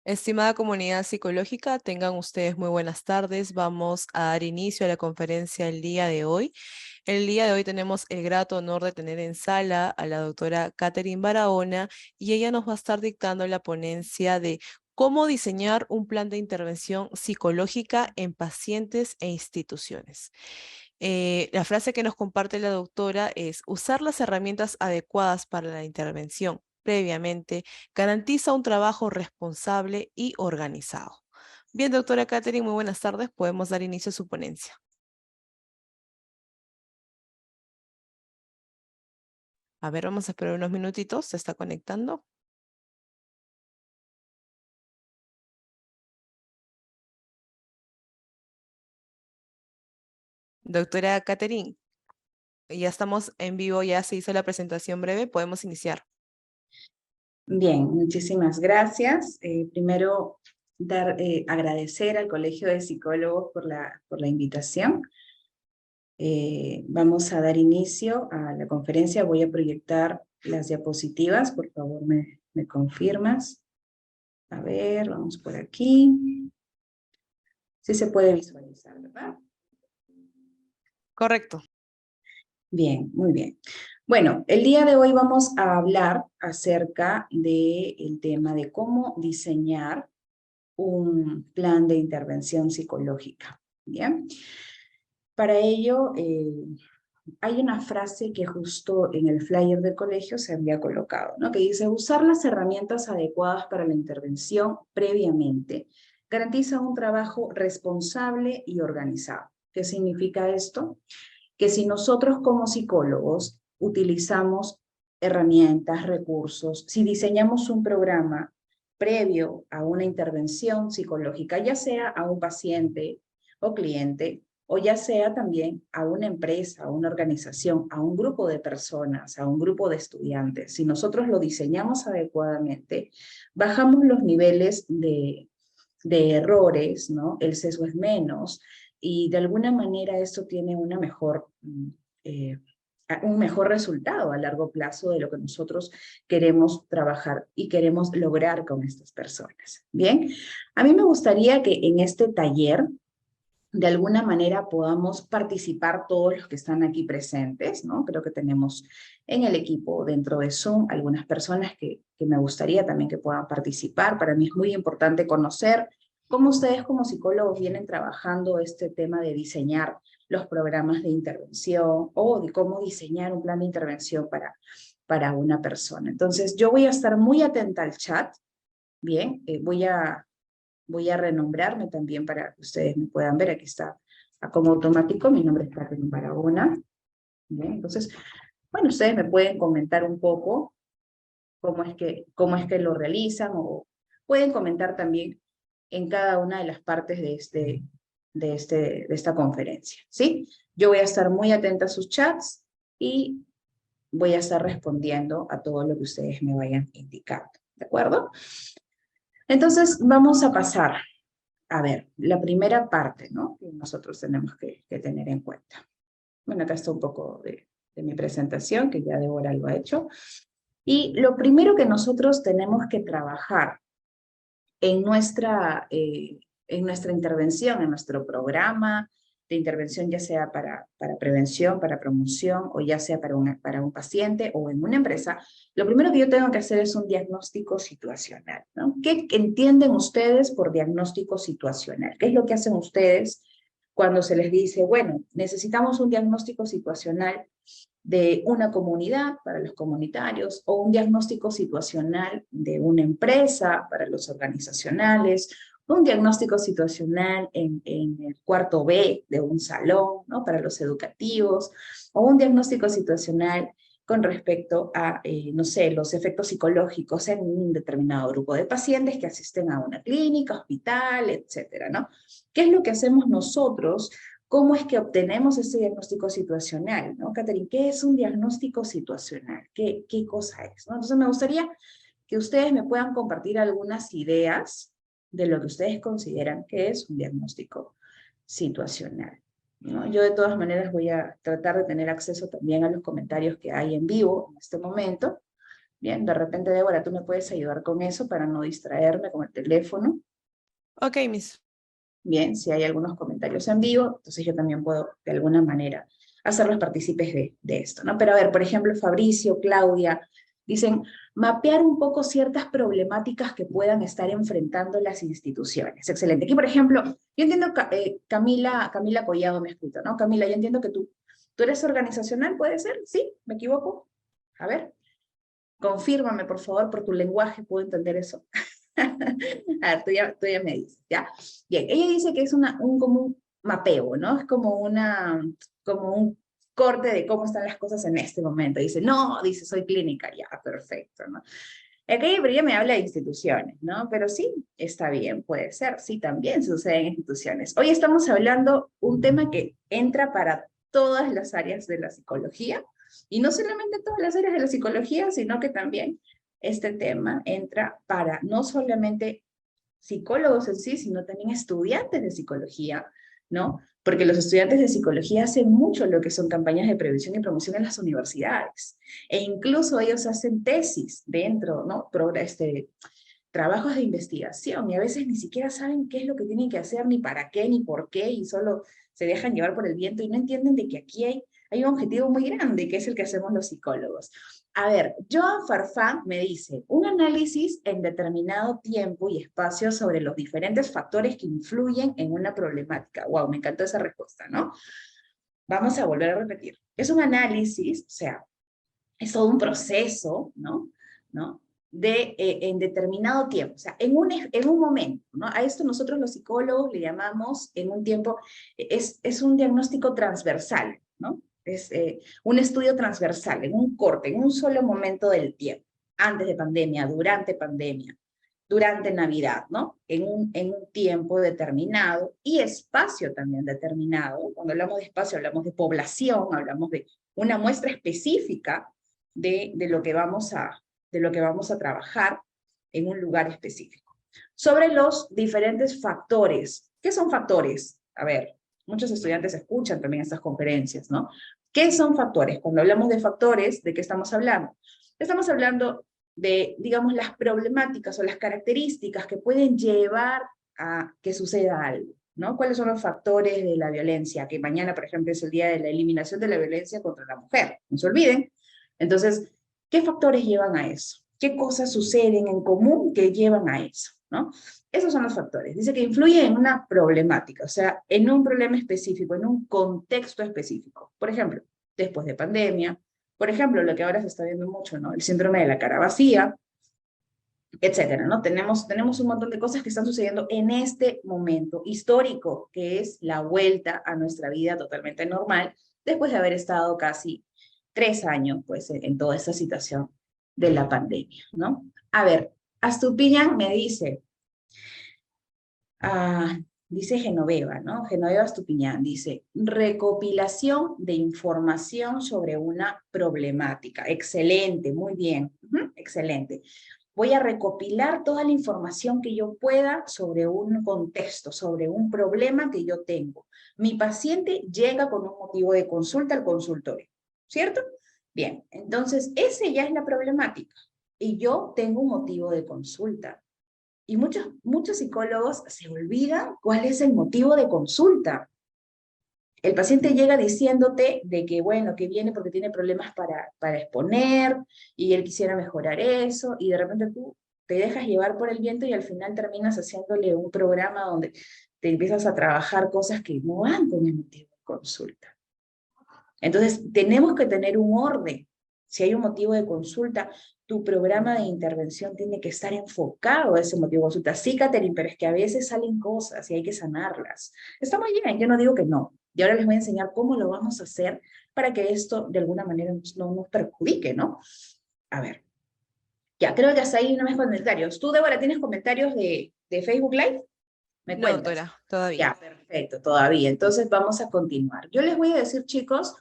Estimada comunidad psicológica, tengan ustedes muy buenas tardes. Vamos a dar inicio a la conferencia el día de hoy. El día de hoy tenemos el grato honor de tener en sala a la doctora Catherine Barahona y ella nos va a estar dictando la ponencia de cómo diseñar un plan de intervención psicológica en pacientes e instituciones. La frase que nos comparte la doctora es: usar las herramientas adecuadas para la intervención previamente garantiza un trabajo responsable y organizado. Bien, doctora Catherine, muy buenas tardes. Podemos dar inicio a su ponencia. A ver, vamos a esperar unos minutitos. Se está conectando. Doctora Catherine, ya estamos en vivo, ya se hizo la presentación breve. Podemos iniciar. Bien, muchísimas gracias. Primero, agradecer al Colegio de Psicólogos por la invitación. Vamos a dar inicio a la conferencia. Voy a proyectar las diapositivas. Por favor, me confirmas. A ver, vamos por aquí. Sí se puede visualizar, ¿verdad? Correcto. Bien, muy bien. Bueno, el día de hoy vamos a hablar acerca del tema de cómo diseñar un plan de intervención psicológica. ¿Bien? Para ello, hay una frase que justo en el flyer del colegio se había colocado, ¿no? Que dice: usar las herramientas adecuadas para la intervención previamente garantiza un trabajo responsable y organizado. ¿Qué significa esto? Que si nosotros como psicólogos utilizamos herramientas, recursos, si diseñamos un programa previo a una intervención psicológica, ya sea a un paciente o cliente, o ya sea también a una empresa, a una organización, a un grupo de personas, a un grupo de estudiantes, si nosotros lo diseñamos adecuadamente, bajamos los niveles de errores, ¿no? El sesgo es menos, y de alguna manera esto tiene eh, un mejor resultado a largo plazo de lo que nosotros queremos trabajar y queremos lograr con estas personas. Bien, a mí me gustaría que en este taller de alguna manera podamos participar todos los que están aquí presentes, ¿no? Creo que tenemos en el equipo dentro de Zoom algunas personas que me gustaría también que puedan participar. Para mí es muy importante conocer cómo ustedes como psicólogos vienen trabajando este tema de diseñar los programas de intervención o de cómo diseñar un plan de intervención para una persona. Entonces, yo voy a estar muy atenta al chat, bien, voy a renombrarme también para que ustedes me puedan ver. Aquí está como automático. Mi nombre es Catherine Barahona. Bien, entonces, bueno, ustedes me pueden comentar un poco cómo es que lo realizan, o pueden comentar también en cada una de las partes de esta conferencia, ¿sí? Yo voy a estar muy atenta a sus chats y voy a estar respondiendo a todo lo que ustedes me vayan indicando, ¿de acuerdo? Entonces, vamos a pasar a ver, la primera parte, ¿no? Que nosotros tenemos que tener en cuenta. Bueno, acá está un poco de mi presentación, que ya Débora lo ha hecho. Y lo primero que nosotros tenemos que trabajar en nuestra intervención, en nuestro programa de intervención, ya sea para prevención, para promoción, o ya sea para un paciente o en una empresa, lo primero que yo tengo que hacer es un diagnóstico situacional, ¿no? ¿Qué entienden ustedes por diagnóstico situacional? ¿Qué es lo que hacen ustedes cuando se les dice, bueno, necesitamos un diagnóstico situacional de una comunidad para los comunitarios, o un diagnóstico situacional de una empresa para los organizacionales, un diagnóstico situacional en el cuarto B de un salón, ¿no? Para los educativos, o un diagnóstico situacional con respecto a, no sé, los efectos psicológicos en un determinado grupo de pacientes que asisten a una clínica, hospital, etcétera, ¿no? ¿Qué es lo que hacemos nosotros? ¿Cómo es que obtenemos este diagnóstico situacional? ¿No, Catherine? ¿Qué es un diagnóstico situacional? ¿Qué cosa es? ¿No? Entonces me gustaría que ustedes me puedan compartir algunas ideas de lo que ustedes consideran que es un diagnóstico situacional, ¿no? Yo de todas maneras voy a tratar de tener acceso también a los comentarios que hay en vivo en este momento, Bien, de repente, Débora, tú me puedes ayudar con eso para no distraerme con el teléfono. Ok, Miss. Bien, si hay algunos comentarios en vivo, entonces yo también puedo de alguna manera hacerlos partícipes de esto, ¿no? Pero a ver, por ejemplo, Fabricio, Claudia, dicen, mapear un poco ciertas problemáticas que puedan estar enfrentando las instituciones. Excelente. Aquí, por ejemplo, yo entiendo, Camila Collado me ha escrito, ¿no? Camila, yo entiendo que tú eres organizacional, ¿puede ser? ¿Sí? ¿Me equivoco? A ver, confírmame, por favor, por tu lenguaje, ¿puedo entender eso? A ver, tú ya me dices, ¿ya? Bien, ella dice que es como un mapeo, ¿no? Es como un corte de cómo están las cosas en este momento. Dice, no, dice, soy clínica, ya, perfecto, ¿no? Aquella pero ella me habla de instituciones, ¿no? Pero sí, está bien, puede ser, sí, también sucede en instituciones. Hoy estamos hablando un tema que entra para todas las áreas de la psicología, y no solamente todas las áreas de la psicología, sino que también este tema entra para no solamente psicólogos en sí, sino también estudiantes de psicología, ¿no? Porque los estudiantes de psicología hacen mucho lo que son campañas de prevención y promoción en las universidades. E incluso ellos hacen tesis dentro, ¿no? Trabajos de investigación y a veces ni siquiera saben qué es lo que tienen que hacer, ni para qué, ni por qué, y solo se dejan llevar por el viento y no entienden de que aquí hay un objetivo muy grande, que es el que hacemos los psicólogos. A ver, Joan Farfán me dice, un análisis en determinado tiempo y espacio sobre los diferentes factores que influyen en una problemática. Wow, me encantó esa respuesta, ¿no? Vamos a volver a repetir. Es un análisis, o sea, es todo un proceso, ¿no? ¿No? En determinado tiempo, o sea, en un momento, ¿no? A esto nosotros los psicólogos le llamamos en un tiempo, es un diagnóstico transversal, ¿no? Es un estudio transversal, en un corte, en un solo momento del tiempo, antes de pandemia, durante Navidad, ¿no? En un tiempo determinado y espacio también determinado. Cuando hablamos de espacio, hablamos de población, hablamos de una muestra específica de lo que vamos a trabajar en un lugar específico. Sobre los diferentes factores. ¿Qué son factores? A ver, muchos estudiantes escuchan también estas conferencias, ¿no? ¿Qué son factores? Cuando hablamos de factores, ¿de qué estamos hablando? Estamos hablando de, digamos, las problemáticas o las características que pueden llevar a que suceda algo, ¿no? ¿Cuáles son los factores de la violencia? Que mañana, por ejemplo, es el día de la eliminación de la violencia contra la mujer, no se olviden. Entonces, ¿qué factores llevan a eso? ¿Qué cosas suceden en común que llevan a eso? ¿No? Esos son los factores. Dice que influye en una problemática, o sea, en un problema específico, en un contexto específico. Por ejemplo, después de pandemia, por ejemplo, lo que ahora se está viendo mucho, ¿no? El síndrome de la cara vacía, etcétera, ¿no? Tenemos un montón de cosas que están sucediendo en este momento histórico, que es la vuelta a nuestra vida totalmente normal, después de haber estado casi 3 años, pues, en toda esta situación de la pandemia, ¿no? A ver, Astupiñán me dice, ah, dice Genoveva, ¿no? Genoveva Estupiñán dice, recopilación de información sobre una problemática. Excelente, muy bien, excelente. Voy a recopilar toda la información que yo pueda sobre un contexto, sobre un problema que yo tengo. Mi paciente llega con un motivo de consulta al consultorio, ¿cierto? Bien, entonces ese ya es la problemática y yo tengo un motivo de consulta. Y muchos psicólogos se olvidan cuál es el motivo de consulta. El paciente llega diciéndote de que, bueno, que viene porque tiene problemas para exponer y él quisiera mejorar eso, y de repente tú te dejas llevar por el viento y al final terminas haciéndole un programa donde te empiezas a trabajar cosas que no van con el motivo de consulta. Entonces, tenemos que tener un orden. Si hay un motivo de consulta, tu programa de intervención tiene que estar enfocado a ese motivo de consulta. Sí, Catherine, pero es que a veces salen cosas y hay que sanarlas. Está muy bien, yo no digo que no. Y ahora les voy a enseñar cómo lo vamos a hacer para que esto de alguna manera no nos perjudique, ¿no? A ver, ya, creo que hasta ahí no hay comentarios. ¿Tú, Débora, tienes comentarios de Facebook Live? ¿Me No, cuentas? doctora, todavía. Ya, perfecto, todavía. Entonces vamos a continuar. Yo les voy a decir, chicos,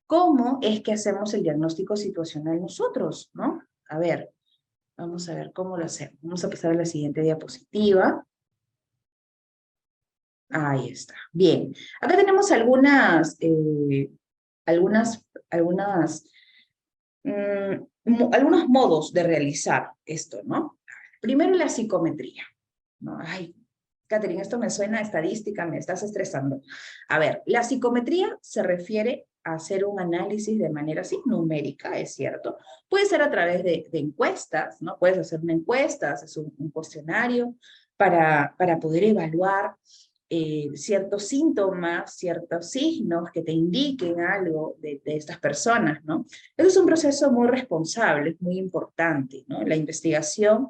cómo es que hacemos el diagnóstico situacional nosotros, ¿no? A ver, vamos a ver cómo lo hacemos. Vamos a pasar a la siguiente diapositiva. Ahí está. Bien. Acá tenemos algunas algunos modos de realizar esto, ¿no? Primero la psicometría, ¿no? Ay, Catherine, esto me suena a estadística, me estás estresando. A ver, la psicometría se refiere a hacer un análisis de manera así numérica, es cierto. Puede ser a través de encuestas, ¿no? Puedes hacer una encuesta, haces un cuestionario para poder evaluar ciertos síntomas, ciertos signos que te indiquen algo de estas personas, ¿no? Eso es un proceso muy responsable, es muy importante, ¿no? La investigación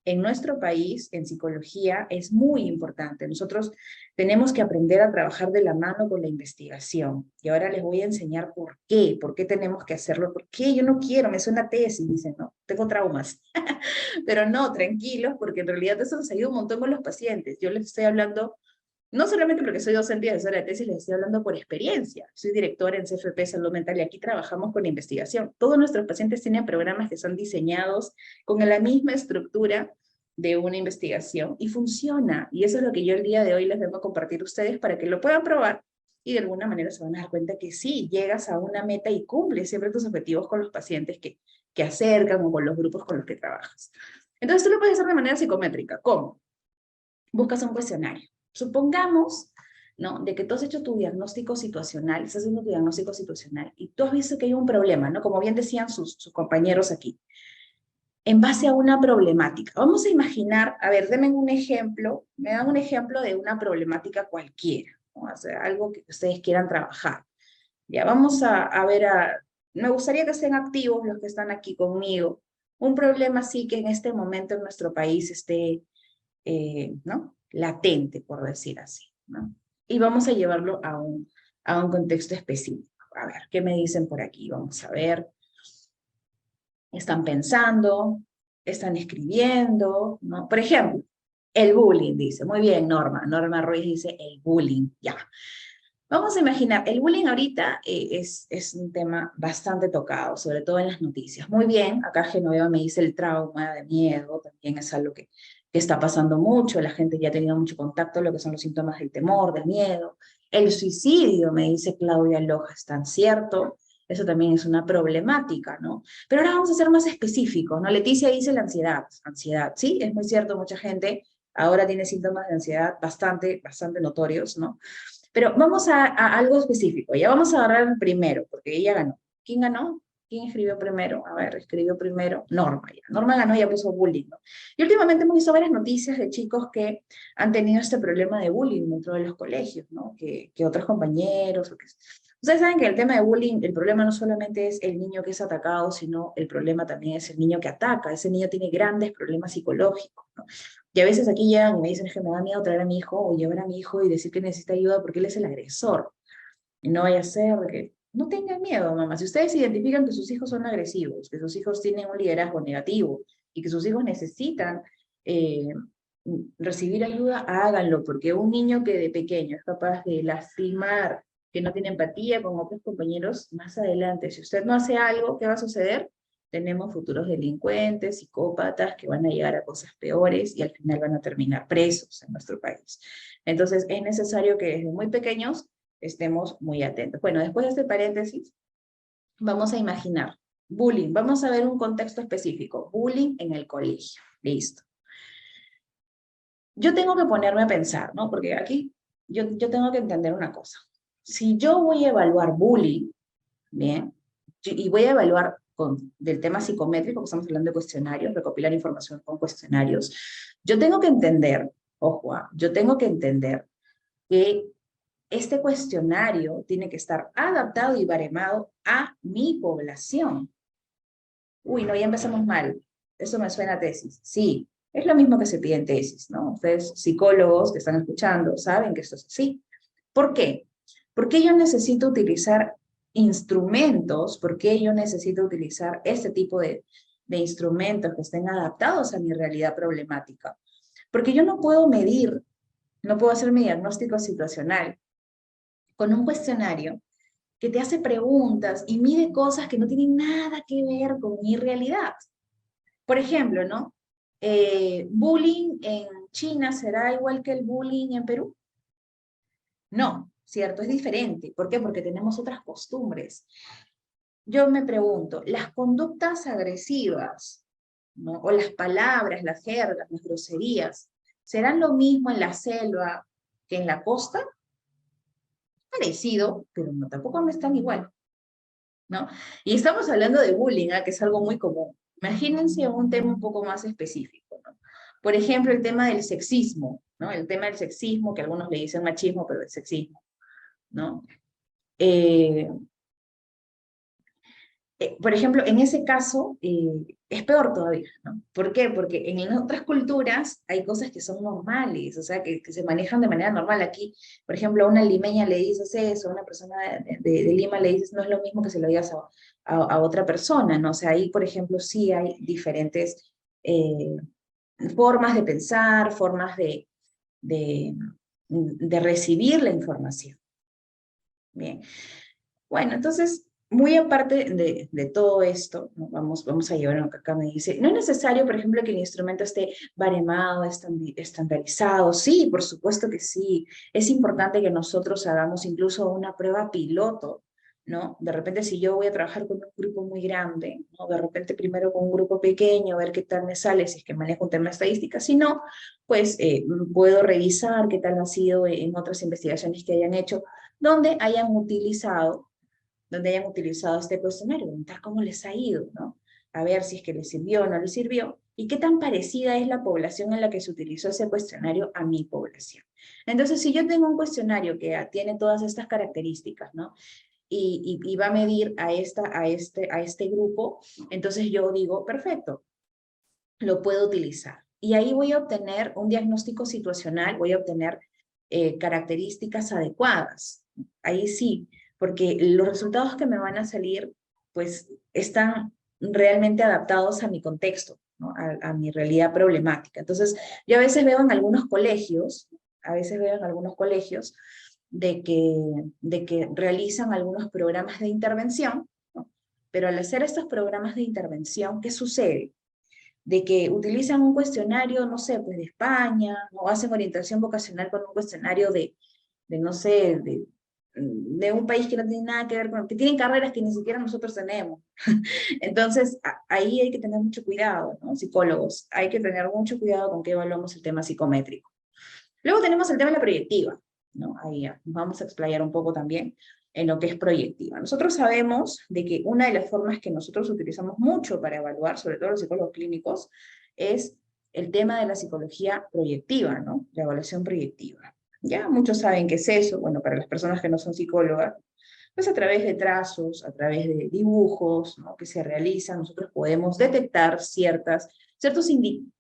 en nuestro país, en psicología, es muy importante. Nosotros tenemos que aprender a trabajar de la mano con la investigación. Y ahora les voy a enseñar por qué tenemos que hacerlo, por qué yo no quiero, me suena tesis, dicen, no, tengo traumas. Pero no, tranquilos, porque en realidad eso nos ayuda un montón con los pacientes. Yo les estoy hablando no solamente porque soy docente y asesora de tesis, les estoy hablando por experiencia. Soy directora en CFP Salud Mental y aquí trabajamos con investigación. Todos nuestros pacientes tienen programas que son diseñados con la misma estructura de una investigación y funciona. Y eso es lo que yo el día de hoy les vengo a compartir a ustedes para que lo puedan probar y de alguna manera se van a dar cuenta que sí, llegas a una meta y cumples siempre tus objetivos con los pacientes que acercan o con los grupos con los que trabajas. Entonces tú lo puedes hacer de manera psicométrica. ¿Cómo? Buscas un cuestionario. Supongamos, ¿no? De que tú has hecho tu diagnóstico situacional, estás haciendo tu diagnóstico situacional y tú has visto que hay un problema, ¿no? Como bien decían sus compañeros aquí, en base a una problemática. Vamos a imaginar, a ver, denme un ejemplo, me dan un ejemplo de una problemática cualquiera, ¿no? O sea, algo que ustedes quieran trabajar. Ya, vamos a ver, me gustaría que estén activos los que están aquí conmigo. Un problema sí que en este momento en nuestro país esté ¿no? Latente, por decir así, ¿no? Y vamos a llevarlo a un contexto específico. A ver, ¿qué me dicen por aquí? Vamos a ver. Están pensando, están escribiendo, ¿no? Por ejemplo, el bullying, dice. Muy bien, Norma. Norma Ruiz dice el bullying, ya. Vamos a imaginar, el bullying ahorita es un tema bastante tocado, sobre todo en las noticias. Muy bien, acá Genoveva me dice el trauma de miedo, también es algo que está pasando mucho, la gente ya ha tenido mucho contacto, lo que son los síntomas del temor, del miedo. El suicidio, me dice Claudia Lojas, tan cierto, eso también es una problemática, ¿no? Pero ahora vamos a ser más específicos, ¿no? Leticia dice la ansiedad, sí, es muy cierto, mucha gente ahora tiene síntomas de ansiedad bastante notorios, ¿no? Pero vamos a algo específico. Ya vamos a agarrar el primero, porque ella ganó. ¿Quién ganó? ¿Quién escribió primero? A ver, escribió primero Norma. Ya. Norma ganó y ya puso bullying, ¿no? Y últimamente hemos visto varias noticias de chicos que han tenido este problema de bullying dentro de los colegios, ¿no? Que otros compañeros. Ustedes saben que el tema de bullying, el problema no solamente es el niño que es atacado, sino el problema también es el niño que ataca. Ese niño tiene grandes problemas psicológicos, ¿no? Y a veces aquí llegan y me dicen, es que me da miedo traer a mi hijo o llevar a mi hijo y decir que necesita ayuda porque él es el agresor. Y no vaya a ser que no tengan miedo, mamá. Si ustedes identifican que sus hijos son agresivos, que sus hijos tienen un liderazgo negativo y que sus hijos necesitan eh, recibir ayuda, háganlo, porque un niño que de pequeño es capaz de lastimar, que no tiene empatía con otros compañeros, más adelante, si usted no hace algo, ¿qué va a suceder? Tenemos futuros delincuentes, psicópatas que van a llegar a cosas peores y al final van a terminar presos en nuestro país. Entonces, es necesario que desde muy pequeños estemos muy atentos. Bueno, después de este paréntesis, vamos a imaginar bullying. Vamos a ver un contexto específico. Bullying en el colegio. Listo. Yo tengo que ponerme a pensar, ¿no? Porque aquí yo tengo que entender una cosa. Si yo voy a evaluar bullying, bien, y voy a evaluar del tema psicométrico, que estamos hablando de cuestionarios, recopilar información con cuestionarios, yo tengo que entender, ojo, yo tengo que entender que este cuestionario tiene que estar adaptado y baremado a mi población. Uy, no, ya empezamos mal. Eso me suena a tesis. Sí, es lo mismo que se pide en tesis, ¿no? Ustedes, psicólogos que están escuchando, saben que esto es así. ¿Por qué? Porque yo necesito utilizar instrumentos, porque yo necesito utilizar este tipo de instrumentos que estén adaptados a mi realidad problemática. Porque yo no puedo medir, no puedo hacer mi diagnóstico situacional con un cuestionario que te hace preguntas y mide cosas que no tienen nada que ver con mi realidad. Por ejemplo, ¿no? ¿Bullying en China será igual que el bullying en Perú? No, ¿cierto? Es diferente. ¿Por qué? Porque tenemos otras costumbres. yo me pregunto, ¿las conductas agresivas, ¿no? O las palabras, las jergas, las groserías, serán lo mismo en la selva que en la costa? Parecido, pero no, tampoco no están igual, ¿no? Y estamos hablando de bullying, ¿ah? Que es algo muy común. Imagínense un tema un poco más específico, ¿no? Por ejemplo, el tema del sexismo, ¿no? El tema del sexismo, que algunos le dicen machismo, pero es sexismo, ¿no? Eh, por ejemplo, en ese caso es peor todavía, ¿no? ¿Por qué? Porque en otras culturas hay cosas que son normales, o sea, que se manejan de manera normal. Aquí, por ejemplo, a una limeña le dices eso, a una persona de Lima le dices, no es lo mismo que se lo digas a otra persona, ¿no? O sea, ahí, por ejemplo, sí hay diferentes eh, formas de pensar, formas de, de recibir la información. Bien. Bueno, entonces, muy aparte de todo esto, ¿no? Vamos a llevar lo que acá me dice. No es necesario, por ejemplo, que el instrumento esté baremado, estandarizado. Sí, por supuesto que sí. Es importante que nosotros hagamos incluso una prueba piloto, ¿no? De repente, si yo voy a trabajar con un grupo muy grande, ¿no? De repente primero con un grupo pequeño, ver qué tal me sale, si es que manejo un tema de estadística. Si no, pues puedo revisar qué tal ha sido en otras investigaciones que hayan hecho donde hayan utilizado este cuestionario, preguntar cómo les ha ido, ¿no? A ver si es que les sirvió o no les sirvió, y qué tan parecida es la población en la que se utilizó ese cuestionario a mi población. Entonces, si yo tengo un cuestionario que tiene todas estas características, ¿no? Y va a medir a este grupo, entonces yo digo, perfecto, lo puedo utilizar. Y ahí voy a obtener un diagnóstico situacional, voy a obtener características adecuadas. Ahí sí, porque los resultados que me van a salir, pues están realmente adaptados a mi contexto, ¿no? A mi realidad problemática. Entonces, yo a veces veo en algunos colegios, a veces veo en algunos colegios de que realizan algunos programas de intervención, ¿no? Pero al hacer estos programas de intervención, ¿qué sucede? De que utilizan un cuestionario, no sé, pues de España, o hacen orientación vocacional con un cuestionario no sé, de un país que no tiene nada que ver con, que tienen carreras que ni siquiera nosotros tenemos. Entonces, ahí hay que tener mucho cuidado, ¿no? Psicólogos, hay que tener mucho cuidado con qué evaluamos el tema psicométrico. Luego tenemos el tema de la proyectiva, ¿no? Ahí ya, vamos a explayar un poco también en lo que es proyectiva. Nosotros sabemos de que una de las formas que nosotros utilizamos mucho para evaluar, sobre todo los psicólogos clínicos, es el tema de la psicología proyectiva, ¿no? La evaluación proyectiva. Ya muchos saben qué es eso, bueno, para las personas que no son psicólogas, pues a través de trazos, a través de dibujos, ¿no? Que se realizan, nosotros podemos detectar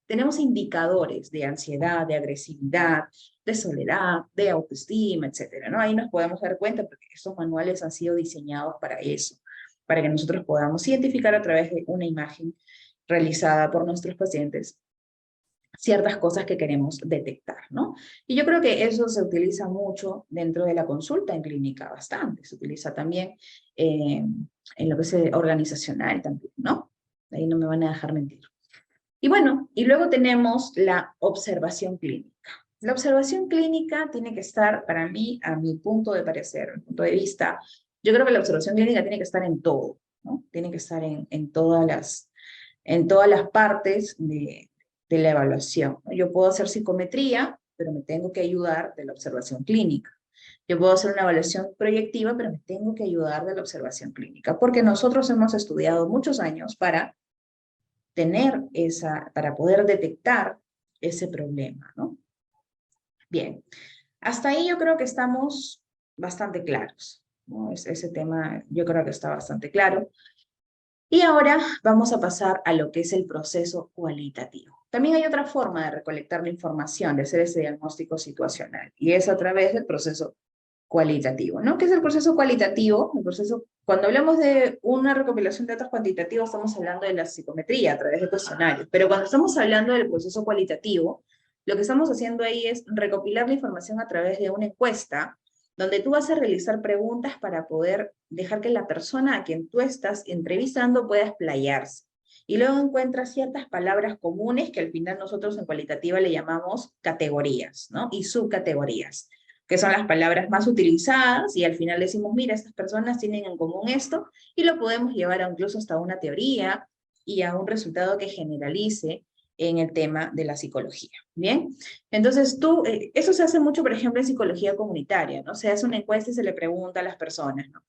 tenemos indicadores de ansiedad, de agresividad, de soledad, de autoestima, etcétera, ¿no? Ahí nos podemos dar cuenta porque estos manuales han sido diseñados para eso, para que nosotros podamos identificar a través de una imagen realizada por nuestros pacientes ciertas cosas que queremos detectar, ¿no? Y yo creo que eso se utiliza mucho dentro de la consulta en clínica, bastante. Se utiliza también en lo que es organizacional también, ¿no? Ahí no me van a dejar mentir. Y bueno, y luego tenemos la observación clínica. La observación clínica tiene que estar, para mí, a mi punto de parecer, a mi punto de vista, yo creo que la observación clínica tiene que estar en todo, ¿no? Tiene que estar en todas las partes de la evaluación. Yo puedo hacer psicometría, pero me tengo que ayudar de la observación clínica. Yo puedo hacer una evaluación proyectiva, pero me tengo que ayudar de la observación clínica, porque nosotros hemos estudiado muchos años para para poder detectar ese problema, ¿no? Bien, hasta ahí yo creo que estamos bastante claros, ¿no? Ese tema yo creo que está bastante claro. Y ahora vamos a pasar a lo que es el proceso cualitativo. También hay otra forma de recolectar la información, de hacer ese diagnóstico situacional, y es a través del proceso cualitativo, ¿no? ¿Qué es el proceso cualitativo? Cuando hablamos de una recopilación de datos cuantitativos, estamos hablando de la psicometría a través de cuestionarios, pero cuando estamos hablando del proceso cualitativo, lo que estamos haciendo ahí es recopilar la información a través de una encuesta donde tú vas a realizar preguntas para poder dejar que la persona a quien tú estás entrevistando pueda explayarse. Y luego encuentras ciertas palabras comunes que al final nosotros en cualitativa le llamamos categorías, ¿no? Y subcategorías. que son las palabras más utilizadas, y al final decimos, mira, estas personas tienen en común esto, y lo podemos llevar incluso hasta una teoría y a un resultado que generalice en el tema de la psicología. ¿Bien? Entonces eso se hace mucho, por ejemplo, en psicología comunitaria, ¿no? Se hace una encuesta y se le pregunta a las personas, ¿no?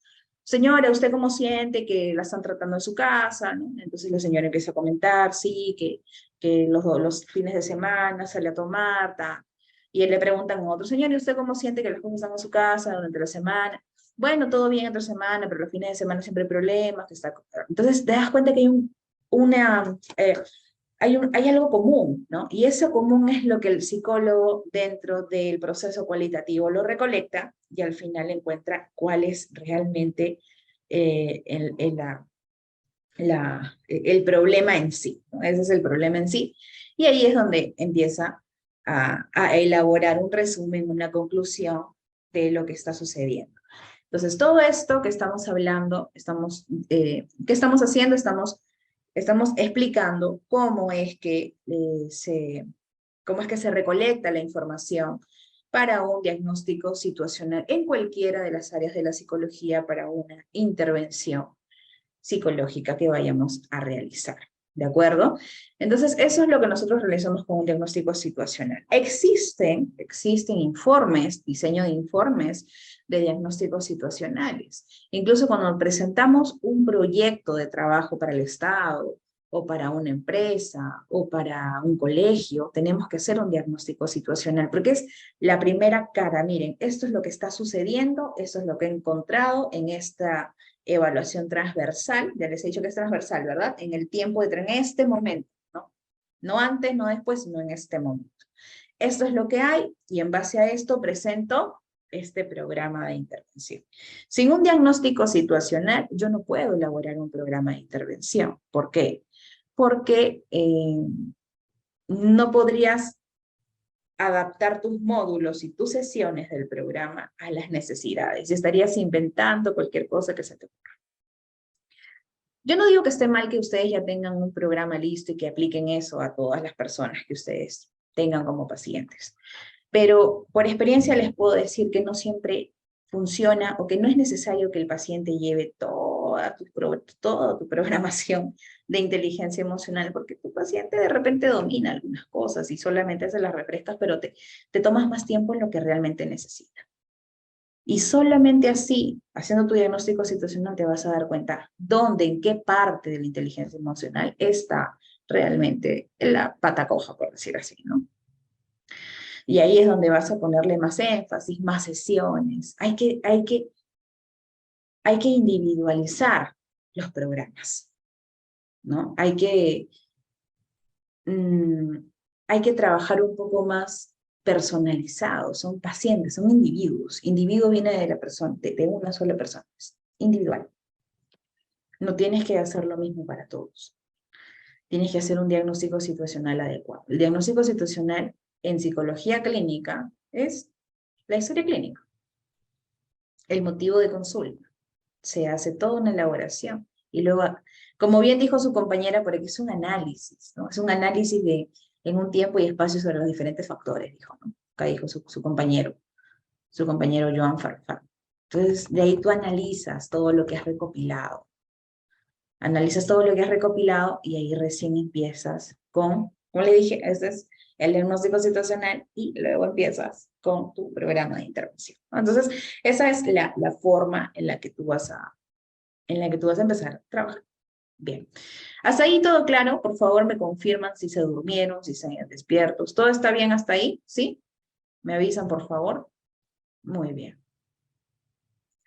Señora, ¿usted cómo siente que la están tratando en su casa? ¿No? Entonces la señora empieza a comentar, sí, que los fines de semana sale a tomar, ta. Y él le preguntan a otro, señor, ¿y usted cómo siente que las cosas están en su casa durante la semana? Bueno, todo bien entre semana, pero los fines de semana siempre hay problemas. Entonces te das cuenta que hay una, hay algo común, ¿no? Y eso común es lo que el psicólogo dentro del proceso cualitativo lo recolecta y al final encuentra cuál es realmente el problema en sí, ¿no? Ese es el problema en sí. Y ahí es donde empieza a elaborar un resumen, una conclusión de lo que está sucediendo. Entonces, todo esto que estamos hablando, ¿qué estamos haciendo? Estamos explicando cómo es que se recolecta la información para un diagnóstico situacional en cualquiera de las áreas de la psicología para una intervención psicológica que vayamos a realizar. ¿De acuerdo? Entonces, eso es lo que nosotros realizamos con un diagnóstico situacional. Existen informes, diseño de informes de diagnósticos situacionales. Incluso cuando presentamos un proyecto de trabajo para el Estado, o para una empresa, o para un colegio, tenemos que hacer un diagnóstico situacional, porque es la primera cara. Miren, esto es lo que está sucediendo, esto es lo que he encontrado en esta evaluación transversal, ya les he dicho que es transversal, ¿verdad? En el tiempo, en este momento, ¿no? No antes, no después, sino en este momento. Esto es lo que hay, y en base a esto presento este programa de intervención. Sin un diagnóstico situacional, yo no puedo elaborar un programa de intervención. ¿Por qué? Porque no podrías adaptar tus módulos y tus sesiones del programa a las necesidades. Y estarías inventando cualquier cosa que se te ocurra. Yo no digo que esté mal que ustedes ya tengan un programa listo y que apliquen eso a todas las personas que ustedes tengan como pacientes. Pero por experiencia les puedo decir que no siempre funciona, o que no es necesario que el paciente lleve toda tu programación de inteligencia emocional, porque tu paciente de repente domina algunas cosas y solamente se las refrescas, pero te tomas más tiempo en lo que realmente necesita. Y solamente así, haciendo tu diagnóstico situacional, te vas a dar cuenta dónde, en qué parte de la inteligencia emocional está realmente la pata coja, por decir así, ¿no? Y ahí es donde vas a ponerle más énfasis, más sesiones. Hay que individualizar los programas, ¿no? Hay que trabajar un poco más personalizado. Son pacientes, son individuos. Individuo viene de la persona, de una sola persona, es individual. No tienes que hacer lo mismo para todos. Tienes que hacer un diagnóstico situacional adecuado. El diagnóstico situacional en psicología clínica es la historia clínica, el motivo de consulta. Se hace toda una elaboración. Y luego, como bien dijo su compañera, por aquí es un análisis, ¿no? Es un análisis en un tiempo y espacio sobre los diferentes factores, dijo, ¿no? Acá dijo su compañero Joan Farfán. Entonces, de ahí tú analizas todo lo que has recopilado. Analizas todo lo que has recopilado y ahí recién empiezas como le dije, este es el diagnóstico situacional, y luego empiezas con tu programa de intervención. Entonces, esa es la forma en la que tú vas a empezar a trabajar. Bien. ¿Hasta ahí todo claro? Por favor, me confirman si se durmieron, si se despiertos. ¿Todo está bien hasta ahí? ¿Sí? ¿Me avisan, por favor? Muy bien.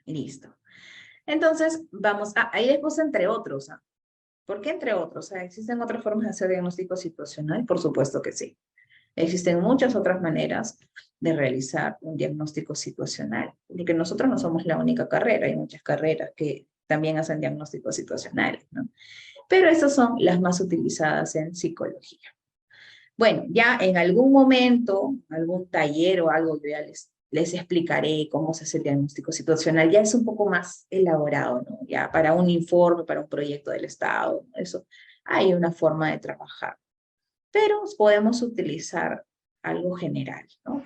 Listo. Entonces, ahí les puse entre otros. ¿Por qué entre otros? ¿Existen otras formas de hacer diagnóstico situacional? Por supuesto que sí. Existen muchas otras maneras de realizar un diagnóstico situacional, porque nosotros no somos la única carrera, hay muchas carreras que también hacen diagnósticos situacionales, ¿no? Pero esas son las más utilizadas en psicología. Bueno, ya en algún momento, algún taller o algo, yo ya les explicaré cómo se hace el diagnóstico situacional. Ya es un poco más elaborado, ¿no? Ya para un informe, para un proyecto del Estado, ¿no? Eso hay una forma de trabajar. Pero podemos utilizar algo general, ¿no?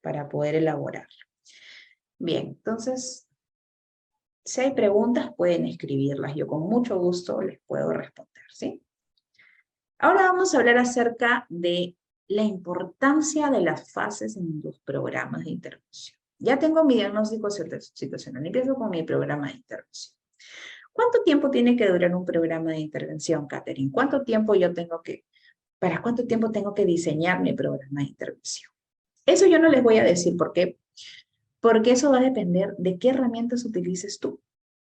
para poder elaborar. Bien, entonces, si hay preguntas, pueden escribirlas. Yo con mucho gusto les puedo responder, ¿sí? Ahora vamos a hablar acerca de la importancia de las fases en los programas de intervención. Ya tengo mi diagnóstico situacional. Empiezo con mi programa de intervención. ¿Cuánto tiempo tiene que durar un programa de intervención, Catherine? ¿Para cuánto tiempo tengo que diseñar mi programa de intervención? Eso yo no les voy a decir por qué, porque eso va a depender de qué herramientas utilices tú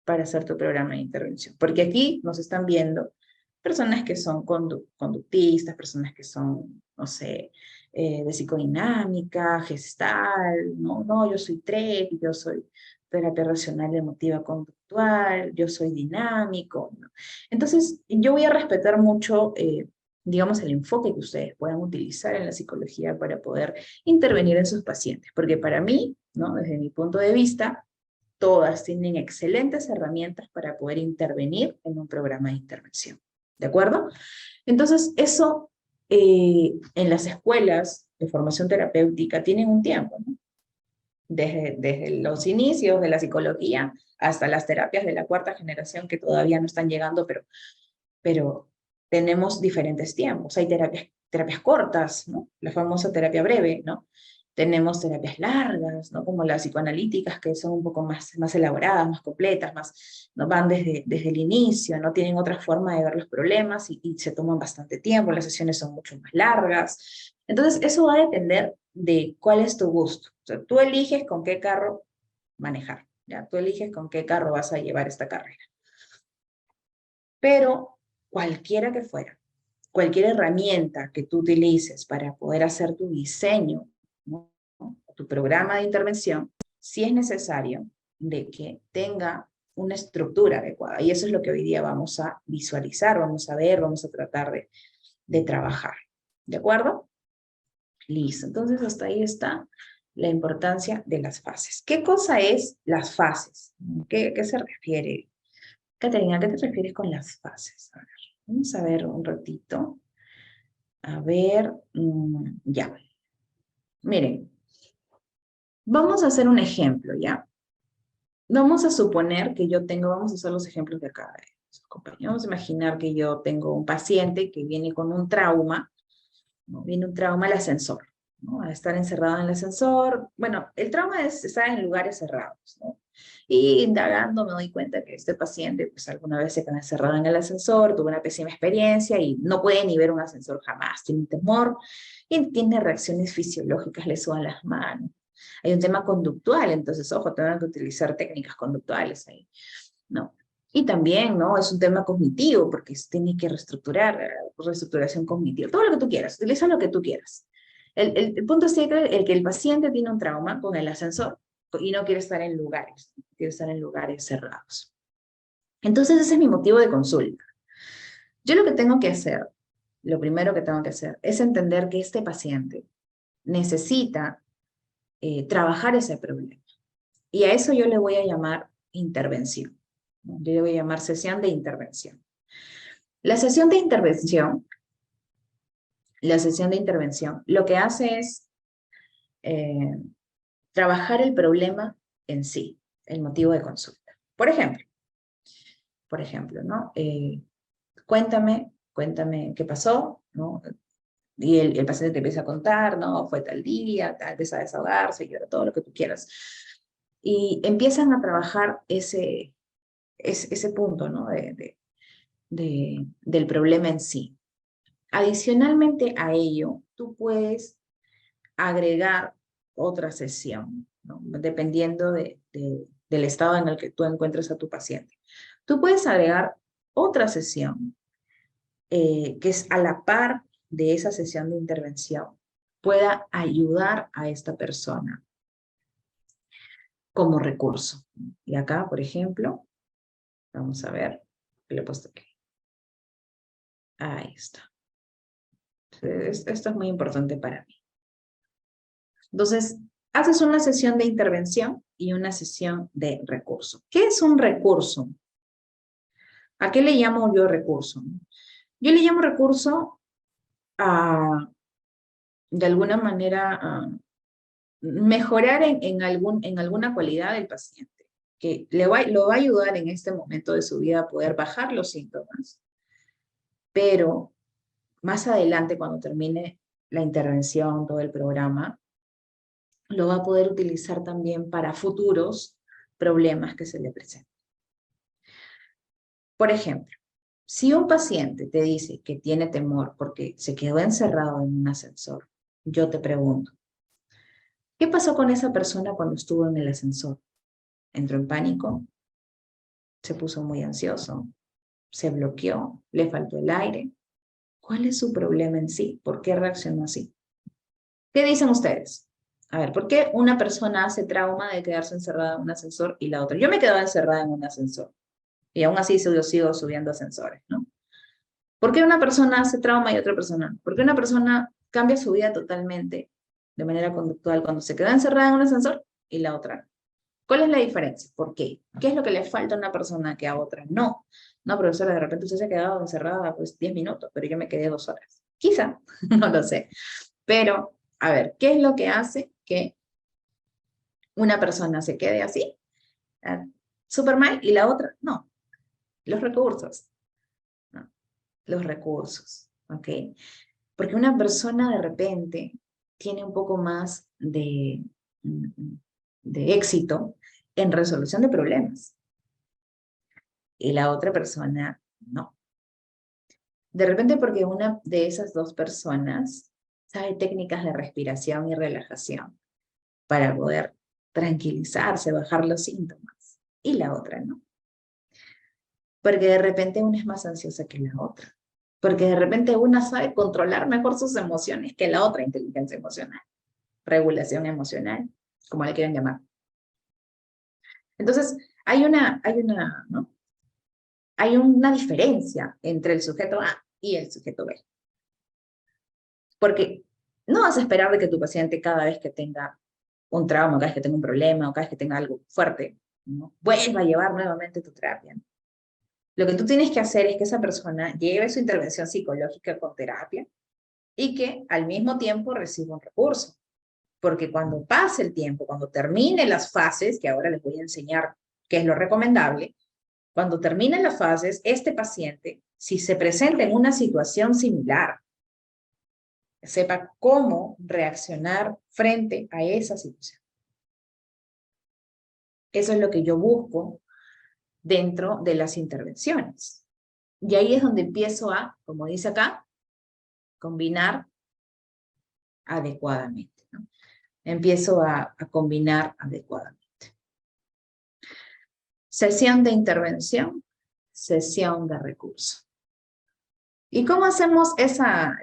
para hacer tu programa de intervención. Porque aquí nos están viendo personas que son conductistas, personas que son, no sé, de psicodinámica, gestal, no, yo soy TREC, yo soy terapia racional emotiva conductual, yo soy dinámico, ¿no? Entonces, yo voy a respetar mucho, digamos, el enfoque que ustedes puedan utilizar en la psicología para poder intervenir en sus pacientes, porque para mí, ¿no? Desde mi punto de vista, todas tienen excelentes herramientas para poder intervenir en un programa de intervención. ¿De acuerdo? Entonces, eso en las escuelas de formación terapéutica tienen un tiempo, ¿no? Desde los inicios de la psicología hasta las terapias de la cuarta generación que todavía no están llegando, pero tenemos diferentes tiempos. Hay terapias cortas, ¿no? La famosa terapia breve, ¿no? Tenemos terapias largas, ¿no? Como las psicoanalíticas, que son un poco más elaboradas, más completas, ¿no? Van desde el inicio, ¿no? Tienen otra forma de ver los problemas y se toman bastante tiempo, las sesiones son mucho más largas. Entonces, eso va a depender de cuál es tu gusto. O sea, tú eliges con qué carro manejar, ¿ya? Tú eliges con qué carro vas a llevar esta carrera. Pero cualquiera que fuera, cualquier herramienta que tú utilices para poder hacer tu diseño, ¿no? Tu programa de intervención, sí es necesario de que tenga una estructura adecuada. Y eso es lo que hoy día vamos a visualizar, vamos a ver, vamos a tratar de trabajar. ¿De acuerdo? Listo. Entonces, hasta ahí está la importancia de las fases. ¿Qué cosa es las fases? ¿Qué se refiere? Caterina, ¿a qué te refieres con las fases? A ver, vamos a ver un ratito. A ver, ya. Miren, vamos a hacer un ejemplo, ¿ya? Vamos a suponer que vamos a hacer los ejemplos de acá, compañeros. Vamos a imaginar que yo tengo un paciente que viene con un trauma, ¿no? Viene un trauma al ascensor, ¿no? A estar encerrado en el ascensor. Bueno, el trauma es estar en lugares cerrados, ¿no? Y indagando me doy cuenta que este paciente, pues alguna vez se quedó encerrado en el ascensor, tuvo una pésima experiencia y no puede ni ver un ascensor jamás, tiene temor y tiene reacciones fisiológicas, le sudan las manos. Hay un tema conductual, entonces, ojo, tengan que utilizar técnicas conductuales ahí, ¿no? Y también, ¿no? Es un tema cognitivo, porque tiene que reestructuración cognitiva, todo lo que tú quieras, utiliza lo que tú quieras. El punto es que el paciente tiene un trauma con el ascensor y no quiere estar en lugares, quiere estar en lugares cerrados. Entonces ese es mi motivo de consulta. Yo lo que tengo que hacer, lo primero que tengo que hacer, es entender que este paciente necesita trabajar ese problema. Y a eso yo le voy a llamar intervención. ¿No? Yo le voy a llamar sesión de intervención. La sesión de intervención, lo que hace es trabajar el problema en sí, el motivo de consulta. Por ejemplo, ¿no? Cuéntame qué pasó, ¿no? Y el paciente te empieza a contar, ¿no? Fue tal día, tal, empieza a desahogarse, llora, todo lo que tú quieras. Y empiezan a trabajar ese punto, ¿no? Del problema en sí. Adicionalmente a ello, tú puedes agregar otra sesión, ¿no? Dependiendo del estado en el que tú encuentres a tu paciente. Tú puedes agregar otra sesión que es a la par de esa sesión de intervención, pueda ayudar a esta persona como recurso. Y acá, por ejemplo, vamos a ver, le he puesto aquí. Ahí está. Esto es muy importante para mí. Entonces, haces una sesión de intervención y una sesión de recurso. ¿Qué es un recurso? ¿A qué le llamo yo recurso? Yo le llamo recurso a, de alguna manera, mejorar en alguna cualidad del paciente, que lo va a ayudar en este momento de su vida a poder bajar los síntomas, pero más adelante, cuando termine la intervención, todo el programa, lo va a poder utilizar también para futuros problemas que se le presenten. Por ejemplo, si un paciente te dice que tiene temor porque se quedó encerrado en un ascensor, yo te pregunto, ¿qué pasó con esa persona cuando estuvo en el ascensor? ¿Entró en pánico? ¿Se puso muy ansioso? ¿Se bloqueó? ¿Le faltó el aire? ¿Cuál es su problema en sí? ¿Por qué reaccionó así? ¿Qué dicen ustedes? A ver, ¿por qué una persona hace trauma de quedarse encerrada en un ascensor y la otra? Yo me quedaba encerrada en un ascensor y aún así yo sigo subiendo ascensores, ¿no? ¿Por qué una persona hace trauma y otra persona no? ¿Por qué una persona cambia su vida totalmente de manera conductual cuando se queda encerrada en un ascensor y la otra no? ¿Cuál es la diferencia? ¿Por qué? ¿Qué es lo que le falta a una persona que a otra no? No, profesora, de repente usted se ha quedado encerrada pues 10 minutos, pero yo me quedé 2 horas. Quizá, no lo sé. Pero, a ver, ¿qué es lo que hace que una persona se quede así, súper mal, y la otra no? Los recursos, ¿no? Los recursos, ¿ok? Porque una persona de repente tiene un poco más de éxito en resolución de problemas y la otra persona no. De repente porque una de esas dos personas sabe técnicas de respiración y relajación para poder tranquilizarse, bajar los síntomas, y la otra no. Porque de repente una es más ansiosa que la otra. Porque de repente una sabe controlar mejor sus emociones que la otra, inteligencia emocional, regulación emocional, como le quieran llamar. Entonces, ¿no? Hay una diferencia entre el sujeto A y el sujeto B. Porque no vas a esperar de que tu paciente cada vez que tenga un trauma, cada vez que tenga un problema, o cada vez que tenga algo fuerte, ¿no?, vuelva a llevar nuevamente tu terapia, ¿no? Lo que tú tienes que hacer es que esa persona lleve su intervención psicológica con terapia y que al mismo tiempo reciba un recurso. Porque cuando pase el tiempo, cuando termine las fases, que ahora les voy a enseñar qué es lo recomendable, cuando terminen las fases, este paciente, si se presenta en una situación similar, sepa cómo reaccionar frente a esa situación. Eso es lo que yo busco dentro de las intervenciones. Y ahí es donde empiezo a, como dice acá, combinar adecuadamente, ¿no? Empiezo a combinar adecuadamente. Sesión de intervención, sesión de recurso. ¿Y cómo hacemos esa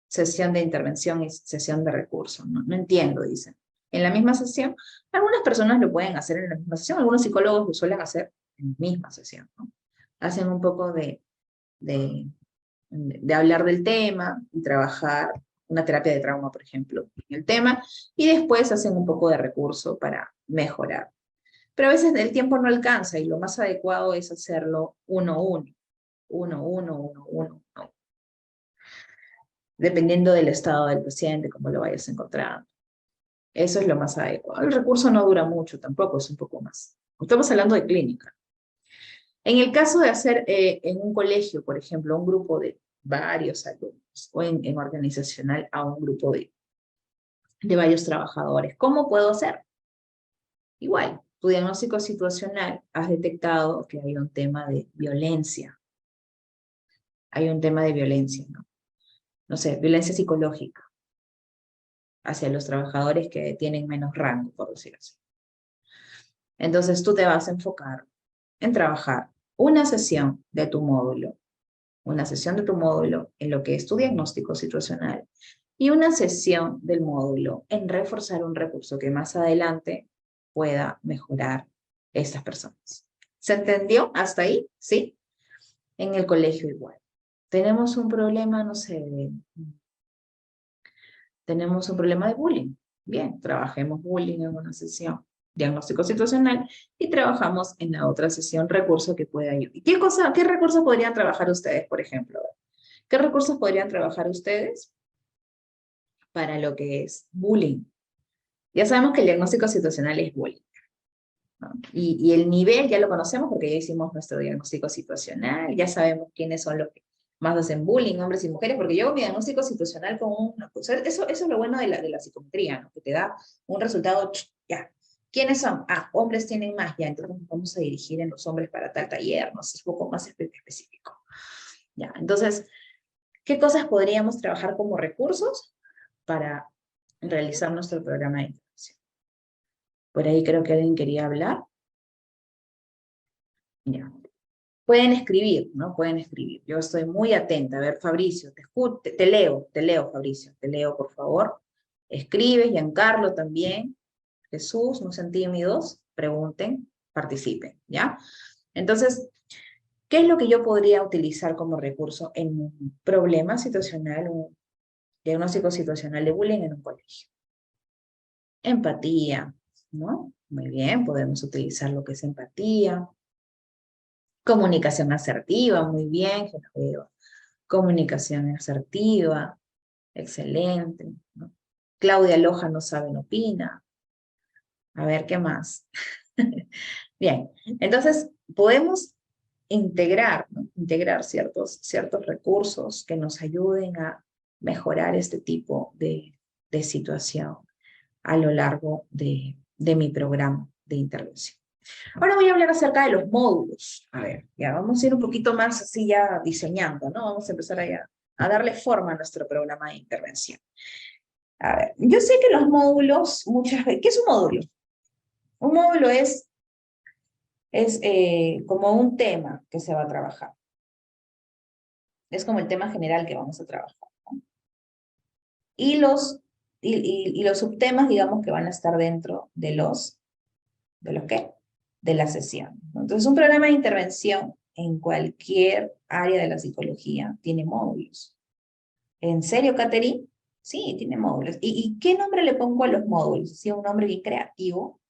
sesión de intervención y sesión de recurso? No entiendo, dicen. En la misma sesión, algunas personas lo pueden hacer en la misma sesión, algunos psicólogos lo suelen hacer en la misma sesión, ¿no? Hacen un poco de hablar del tema y trabajar una terapia de trauma, por ejemplo, en el tema, y después hacen un poco de recurso para mejorar. Pero a veces el tiempo no alcanza y lo más adecuado es hacerlo uno a uno, uno, dependiendo del estado del paciente, cómo lo vayas encontrando. Eso es lo más adecuado. El recurso no dura mucho tampoco, es un poco más. Estamos hablando de clínica. En el caso de hacer en un colegio, por ejemplo, un grupo de varios alumnos, o en organizacional a un grupo de varios trabajadores, ¿cómo puedo hacer? Igual, tu diagnóstico situacional, has detectado que hay un tema de violencia. Hay un tema de violencia, ¿no? No sé, violencia psicológica hacia los trabajadores que tienen menos rango, por decirlo así. Entonces tú te vas a enfocar en trabajar una sesión de tu módulo en lo que es tu diagnóstico situacional y una sesión del módulo en reforzar un recurso que más adelante pueda mejorar estas personas. ¿Se entendió hasta ahí? ¿Sí? En el colegio igual. Tenemos un problema, no sé, tenemos un problema de bullying. Bien, trabajemos bullying en una sesión diagnóstico situacional y trabajamos en la otra sesión recurso que pueda ayudar. ¿Y qué recursos podrían trabajar ustedes, por ejemplo? ¿Qué recursos podrían trabajar ustedes para lo que es bullying? Ya sabemos que el diagnóstico situacional es bullying, ¿no? Y el nivel ya lo conocemos porque ya hicimos nuestro diagnóstico situacional, ya sabemos quiénes son los que más hacen bullying, hombres y mujeres, porque yo hago mi diagnóstico situacional con una cosa. Eso es lo bueno de la psicometría, ¿no? Que te da un resultado, ya. ¿Quiénes son? Ah, hombres tienen más, ya, entonces nos vamos a dirigir en los hombres para tal taller, no sé, es un poco más específico. Ya, entonces, ¿qué cosas podríamos trabajar como recursos para realizar nuestro programa de intervención? Por ahí creo que alguien quería hablar. Ya. Pueden escribir, ¿no? Pueden escribir. Yo estoy muy atenta. A ver, Fabricio, te leo, Fabricio, te leo, por favor. Escribe, Giancarlo también. Jesús, no sean tímidos, pregunten, participen, ¿ya? Entonces, ¿qué es lo que yo podría utilizar como recurso en un problema situacional, un diagnóstico situacional de bullying en un colegio? Empatía, ¿no? Muy bien, podemos utilizar lo que es empatía. Comunicación asertiva, muy bien, Genoveva. Comunicación asertiva, excelente, ¿no? Claudia Loja no sabe, no opina. A ver, ¿qué más? Bien, entonces podemos integrar, ¿no? Integrar ciertos recursos que nos ayuden a mejorar este tipo de situación a lo largo de mi programa de intervención. Ahora voy a hablar acerca de los módulos. A ver, ya vamos a ir un poquito más así ya diseñando, ¿no? Vamos a empezar a darle forma a nuestro programa de intervención. A ver, yo sé que los módulos, muchas veces, ¿qué es un módulo? Un módulo es como un tema que se va a trabajar. Es como el tema general que vamos a trabajar, ¿no? Y y los subtemas, digamos, que van a estar dentro ¿de los qué? De la sesión, ¿no? Entonces, un programa de intervención en cualquier área de la psicología tiene módulos. ¿En serio, Catherine? Sí, tiene módulos. ¿Y qué nombre le pongo a los módulos? ¿Sí, un nombre bien creativo?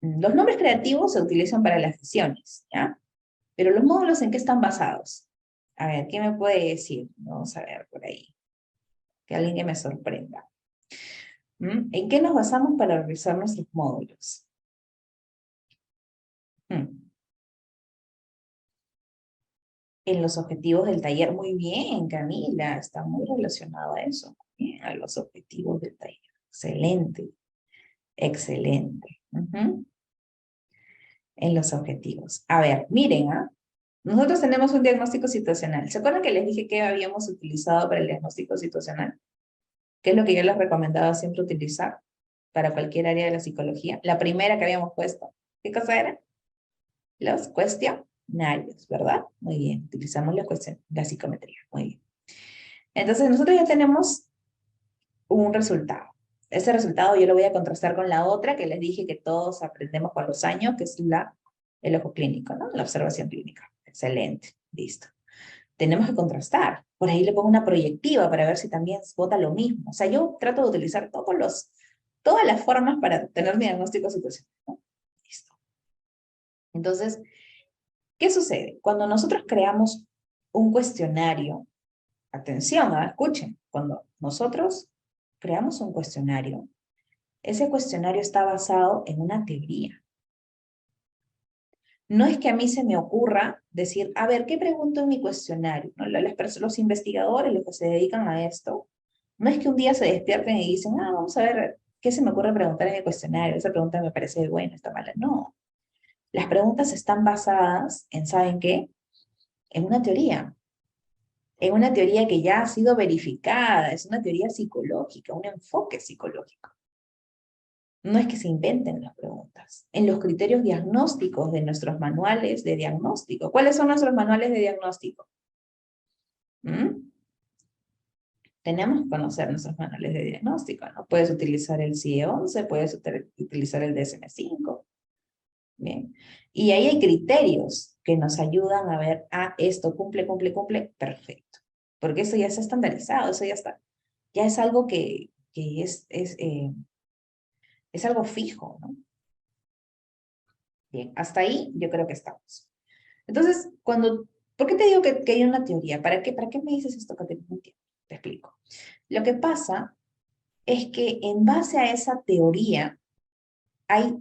Los nombres creativos se utilizan para las sesiones, ¿ya? Pero los módulos, ¿en qué están basados? A ver, ¿qué me puede decir? Vamos a ver por ahí. Que alguien que me sorprenda. ¿En qué nos basamos para realizar nuestros módulos? ¿Mm? En los objetivos del taller. Muy bien, Camila, está muy relacionado a eso. Bien, a los objetivos del taller. Excelente, excelente. En los objetivos. A ver, miren, ¿ah? Nosotros tenemos un diagnóstico situacional. ¿Se acuerdan que les dije que habíamos utilizado para el diagnóstico situacional? ¿Qué es lo que yo les recomendaba siempre utilizar para cualquier área de la psicología? La primera que habíamos puesto. ¿Qué cosa era? Los cuestionarios, ¿verdad? Muy bien, utilizamos la psicometría. Muy bien. Entonces, nosotros ya tenemos un resultado. Ese resultado yo lo voy a contrastar con la otra que les dije que todos aprendemos con los años, que es el ojo clínico, ¿no? La observación clínica. Excelente, listo. Tenemos que contrastar. Por ahí le pongo una proyectiva para ver si también vota lo mismo. O sea, yo trato de utilizar todas las formas para tener mi diagnóstico situacional, ¿no? Listo. Entonces, ¿qué sucede? Cuando nosotros creamos un cuestionario, atención, escuchen, cuando nosotros creamos un cuestionario, ese cuestionario está basado en una teoría. No es que a mí se me ocurra decir, a ver, ¿qué pregunto en mi cuestionario? ¿No? Los investigadores, los que se dedican a esto, no es que un día se despierten y dicen, vamos a ver, ¿qué se me ocurre preguntar en el cuestionario? Esa pregunta me parece buena, está mala. No, las preguntas están basadas en, ¿saben qué? En una teoría que ya ha sido verificada, es una teoría psicológica, un enfoque psicológico. No es que se inventen las preguntas. En los criterios diagnósticos de nuestros manuales de diagnóstico. ¿Cuáles son nuestros manuales de diagnóstico? Tenemos que conocer nuestros manuales de diagnóstico, ¿no? Puedes utilizar el CIE-11, puedes utilizar el DSM-5. Bien. Y ahí hay criterios que nos ayudan a ver, esto cumple, perfecto. Porque eso ya está estandarizado, eso ya está. Ya es algo que es algo fijo, ¿no? Bien, hasta ahí yo creo que estamos. Entonces, ¿por qué te digo que hay una teoría? ¿Para qué me dices esto, Caterina? Te explico. Lo que pasa es que en base a esa teoría hay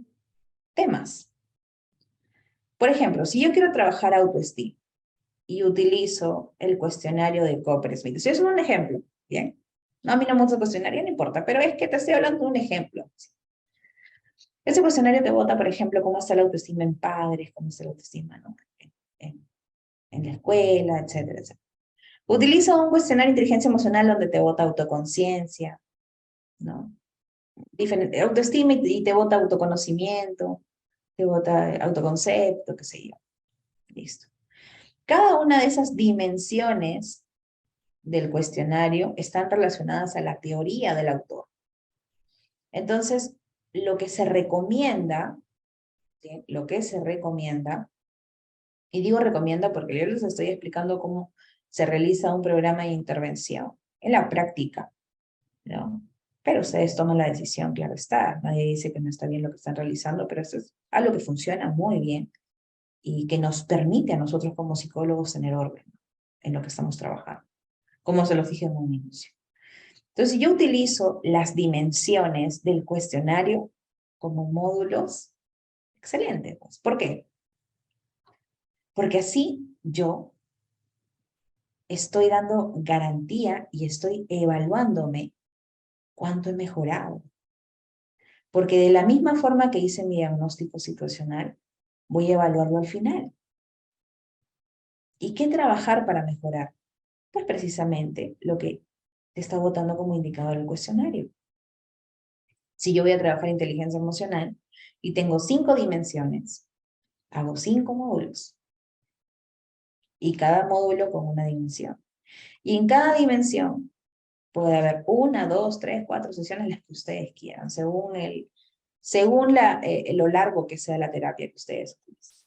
temas. Por ejemplo, si yo quiero trabajar autoestima y utilizo el cuestionario de Copper-Smith, eso es un ejemplo, ¿bien? No, a mí no me gusta el cuestionario, no importa, pero es que te estoy hablando de un ejemplo. Ese cuestionario te vota, por ejemplo, cómo está la autoestima en padres, cómo está la autoestima, ¿no? en, en la escuela, etcétera, etcétera. Utiliza un cuestionario de inteligencia emocional donde te vota autoconciencia, ¿no? Autoestima y te vota autoconocimiento, te vota autoconcepto, qué sé yo. Listo. Cada una de esas dimensiones del cuestionario están relacionadas a la teoría del autor. Entonces, lo que se recomienda, ¿sí? Lo que se recomienda, y digo recomienda porque yo les estoy explicando cómo se realiza un programa de intervención en la práctica, ¿no? Pero ustedes toman la decisión, claro está. Nadie dice que no está bien lo que están realizando, pero eso es algo que funciona muy bien y que nos permite a nosotros como psicólogos tener orden en lo que estamos trabajando, como se lo dije en un inicio. Entonces, si yo utilizo las dimensiones del cuestionario como módulos, excelente. Pues. ¿Por qué? Porque así yo estoy dando garantía y estoy evaluándome cuánto he mejorado. Porque de la misma forma que hice mi diagnóstico situacional, voy a evaluarlo al final. ¿Y qué trabajar para mejorar? Pues precisamente lo que te está votando como indicador el cuestionario. Si yo voy a trabajar inteligencia emocional y tengo 5 dimensiones, hago 5 módulos y cada módulo con una dimensión. Y en cada dimensión puede haber 1, 2, 3, 4 sesiones, las que ustedes quieran, según lo largo que sea la terapia que ustedes utilicen.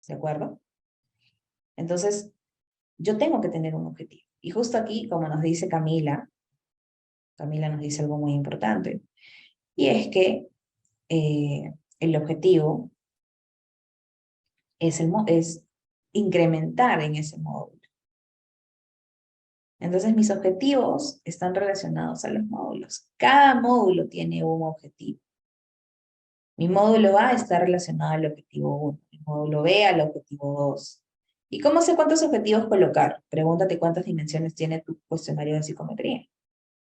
¿De acuerdo? Entonces, yo tengo que tener un objetivo. Y justo aquí, como nos dice Camila nos dice algo muy importante, y es que el objetivo es incrementar en ese módulo. Entonces, mis objetivos están relacionados a los módulos. Cada módulo tiene un objetivo. Mi módulo A está relacionado al objetivo 1, mi módulo B al objetivo 2. ¿Y cómo sé cuántos objetivos colocar? Pregúntate cuántas dimensiones tiene tu cuestionario de psicometría.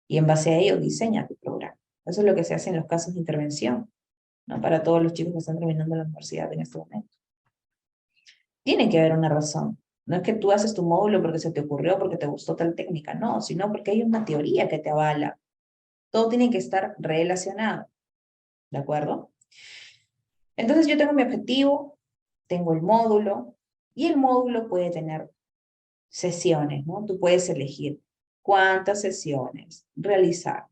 Y en base a ello, diseña tu programa. Eso es lo que se hace en los casos de intervención, ¿no? Para todos los chicos que están terminando la universidad en este momento. Tiene que haber una razón. No es que tú haces tu módulo porque se te ocurrió, porque te gustó tal técnica, no, sino porque hay una teoría que te avala. Todo tiene que estar relacionado, ¿de acuerdo? Entonces yo tengo mi objetivo, tengo el módulo, y el módulo puede tener sesiones, ¿no? Tú puedes elegir cuántas sesiones realizar.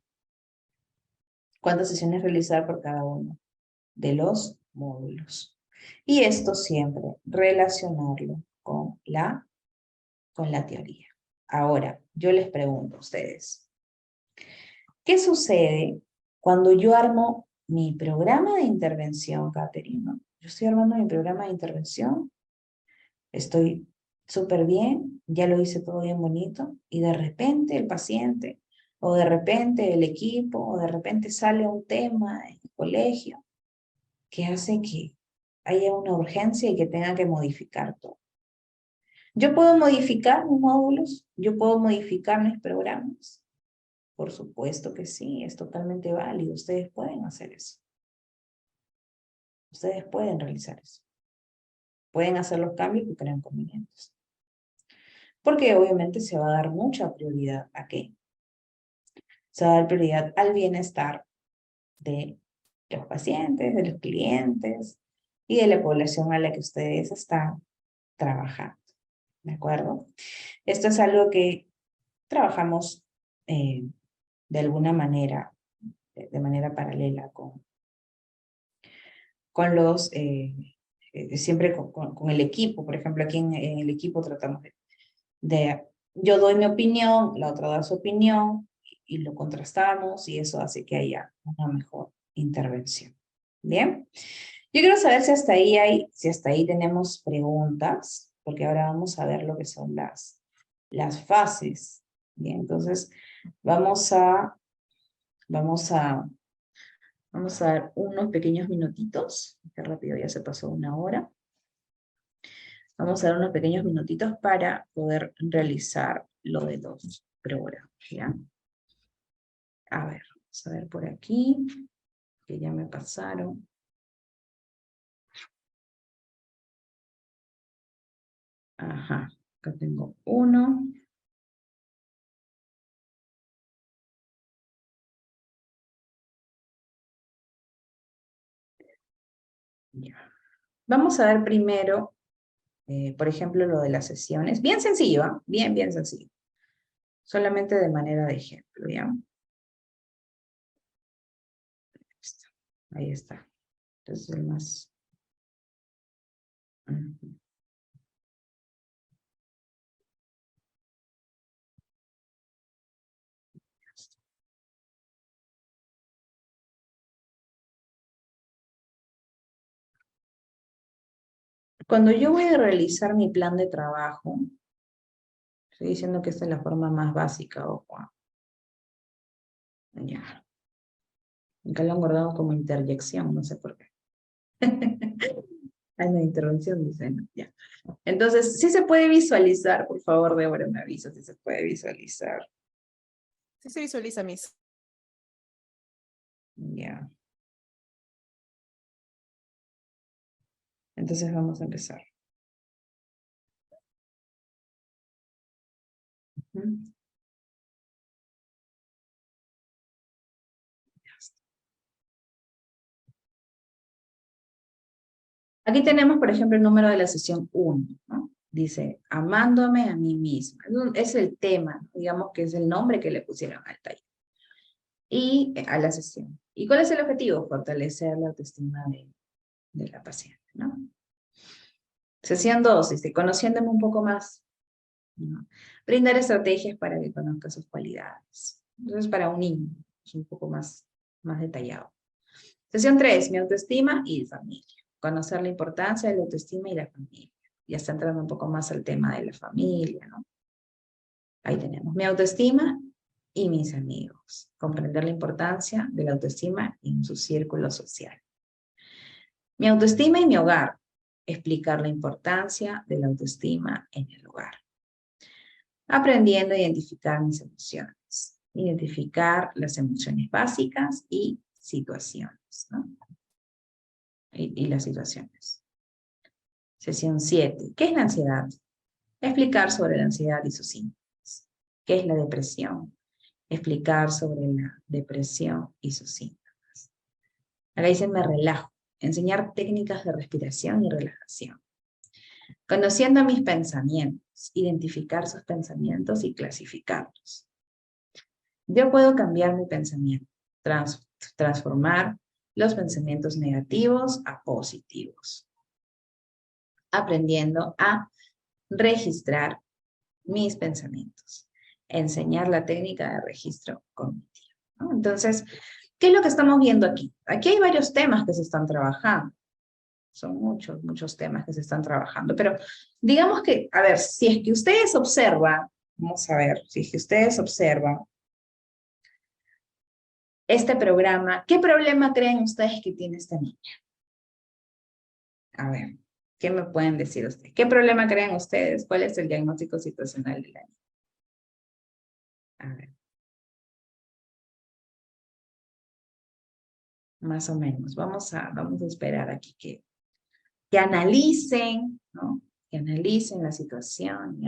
Cuántas sesiones realizar por cada uno de los módulos. Y esto siempre relacionarlo con la teoría. Ahora, yo les pregunto a ustedes, ¿qué sucede cuando yo armo mi programa de intervención, Caterina? Yo estoy armando mi programa de intervención, estoy súper bien, ya lo hice todo bien bonito, y de repente el paciente, o de repente el equipo, o de repente sale un tema en el colegio que hace que haya una urgencia y que tenga que modificar todo. ¿Yo puedo modificar mis módulos? ¿Yo puedo modificar mis programas? Por supuesto que sí, es totalmente válido. Ustedes pueden hacer eso. Ustedes pueden realizar eso. Pueden hacer los cambios que crean convenientes. Porque obviamente se va a dar mucha prioridad ¿a qué? Se va a dar prioridad al bienestar de los pacientes, de los clientes y de la población a la que ustedes están trabajando. ¿De acuerdo? Esto es algo que trabajamos de alguna manera, de manera paralela con los, siempre con el equipo. Por ejemplo, aquí en el equipo tratamos yo doy mi opinión, la otra da su opinión y lo contrastamos y eso hace que haya una mejor intervención. Bien, yo quiero saber si hasta ahí tenemos preguntas, porque ahora vamos a ver lo que son las fases. Bien, entonces vamos a Vamos a dar unos pequeños minutitos. Qué rápido, ya se pasó 1 hora. Vamos a dar unos pequeños minutitos para poder realizar lo de los programas, ¿ya? A ver, vamos a ver por aquí, que ya me pasaron. Ajá, acá tengo uno. Ya. Vamos a ver primero, por ejemplo, lo de las sesiones. Bien sencillo, ¿eh? Bien sencillo. Solamente de manera de ejemplo, ¿ya? Ahí está. Entonces, el más... Ujú. Cuando yo voy a realizar mi plan de trabajo, estoy diciendo que esta es la forma más básica, ojo. Ya. Acá lo han guardado como interjección, no sé por qué. Hay una intervención, dice, ¿no? Ya. Entonces, sí se puede visualizar, por favor, Débora, me avisa si se puede visualizar. Sí se visualiza, Miss. Ya. Entonces vamos a empezar. Ujú. Aquí tenemos, por ejemplo, el número de la sesión 1, ¿no? Dice, amándome a mí misma. Es el tema, digamos que es el nombre que le pusieron al taller. Y a la sesión. ¿Y cuál es el objetivo? Fortalecer la autoestima de la paciente, ¿no? Sesión 2, dice, conociéndome un poco más, ¿no? Brindar estrategias para que conozca sus cualidades. Entonces, para un niño, es un poco más detallado. Sesión 3, mi autoestima y familia. Conocer la importancia de la autoestima y la familia. Ya está entrando un poco más al tema de la familia, ¿no? Ahí tenemos mi autoestima y mis amigos. Comprender la importancia de la autoestima en su círculo social. Mi autoestima y mi hogar. Explicar la importancia de la autoestima en el hogar. Aprendiendo a identificar mis emociones. Identificar las emociones básicas y situaciones, ¿no? Y las situaciones. Sesión 7. ¿Qué es la ansiedad? Explicar sobre la ansiedad y sus síntomas. ¿Qué es la depresión? Explicar sobre la depresión y sus síntomas. Acá dice me relajo. Enseñar técnicas de respiración y relajación. Conociendo mis pensamientos. Identificar sus pensamientos y clasificarlos. Yo puedo cambiar mi pensamiento. Transformar los pensamientos negativos a positivos. Aprendiendo a registrar mis pensamientos, enseñar la técnica de registro cognitivo, ¿no? Entonces, ¿qué es lo que estamos viendo aquí? Aquí hay varios temas que se están trabajando. Son muchos temas que se están trabajando, pero digamos que, a ver, si es que ustedes observan, vamos a ver, si es que ustedes observan este programa, ¿qué problema creen ustedes que tiene esta niña? A ver, ¿qué me pueden decir ustedes? ¿Qué problema creen ustedes? ¿Cuál es el diagnóstico situacional de la niña? A ver. Más o menos. Vamos a esperar aquí que analicen, ¿no? Que analicen la situación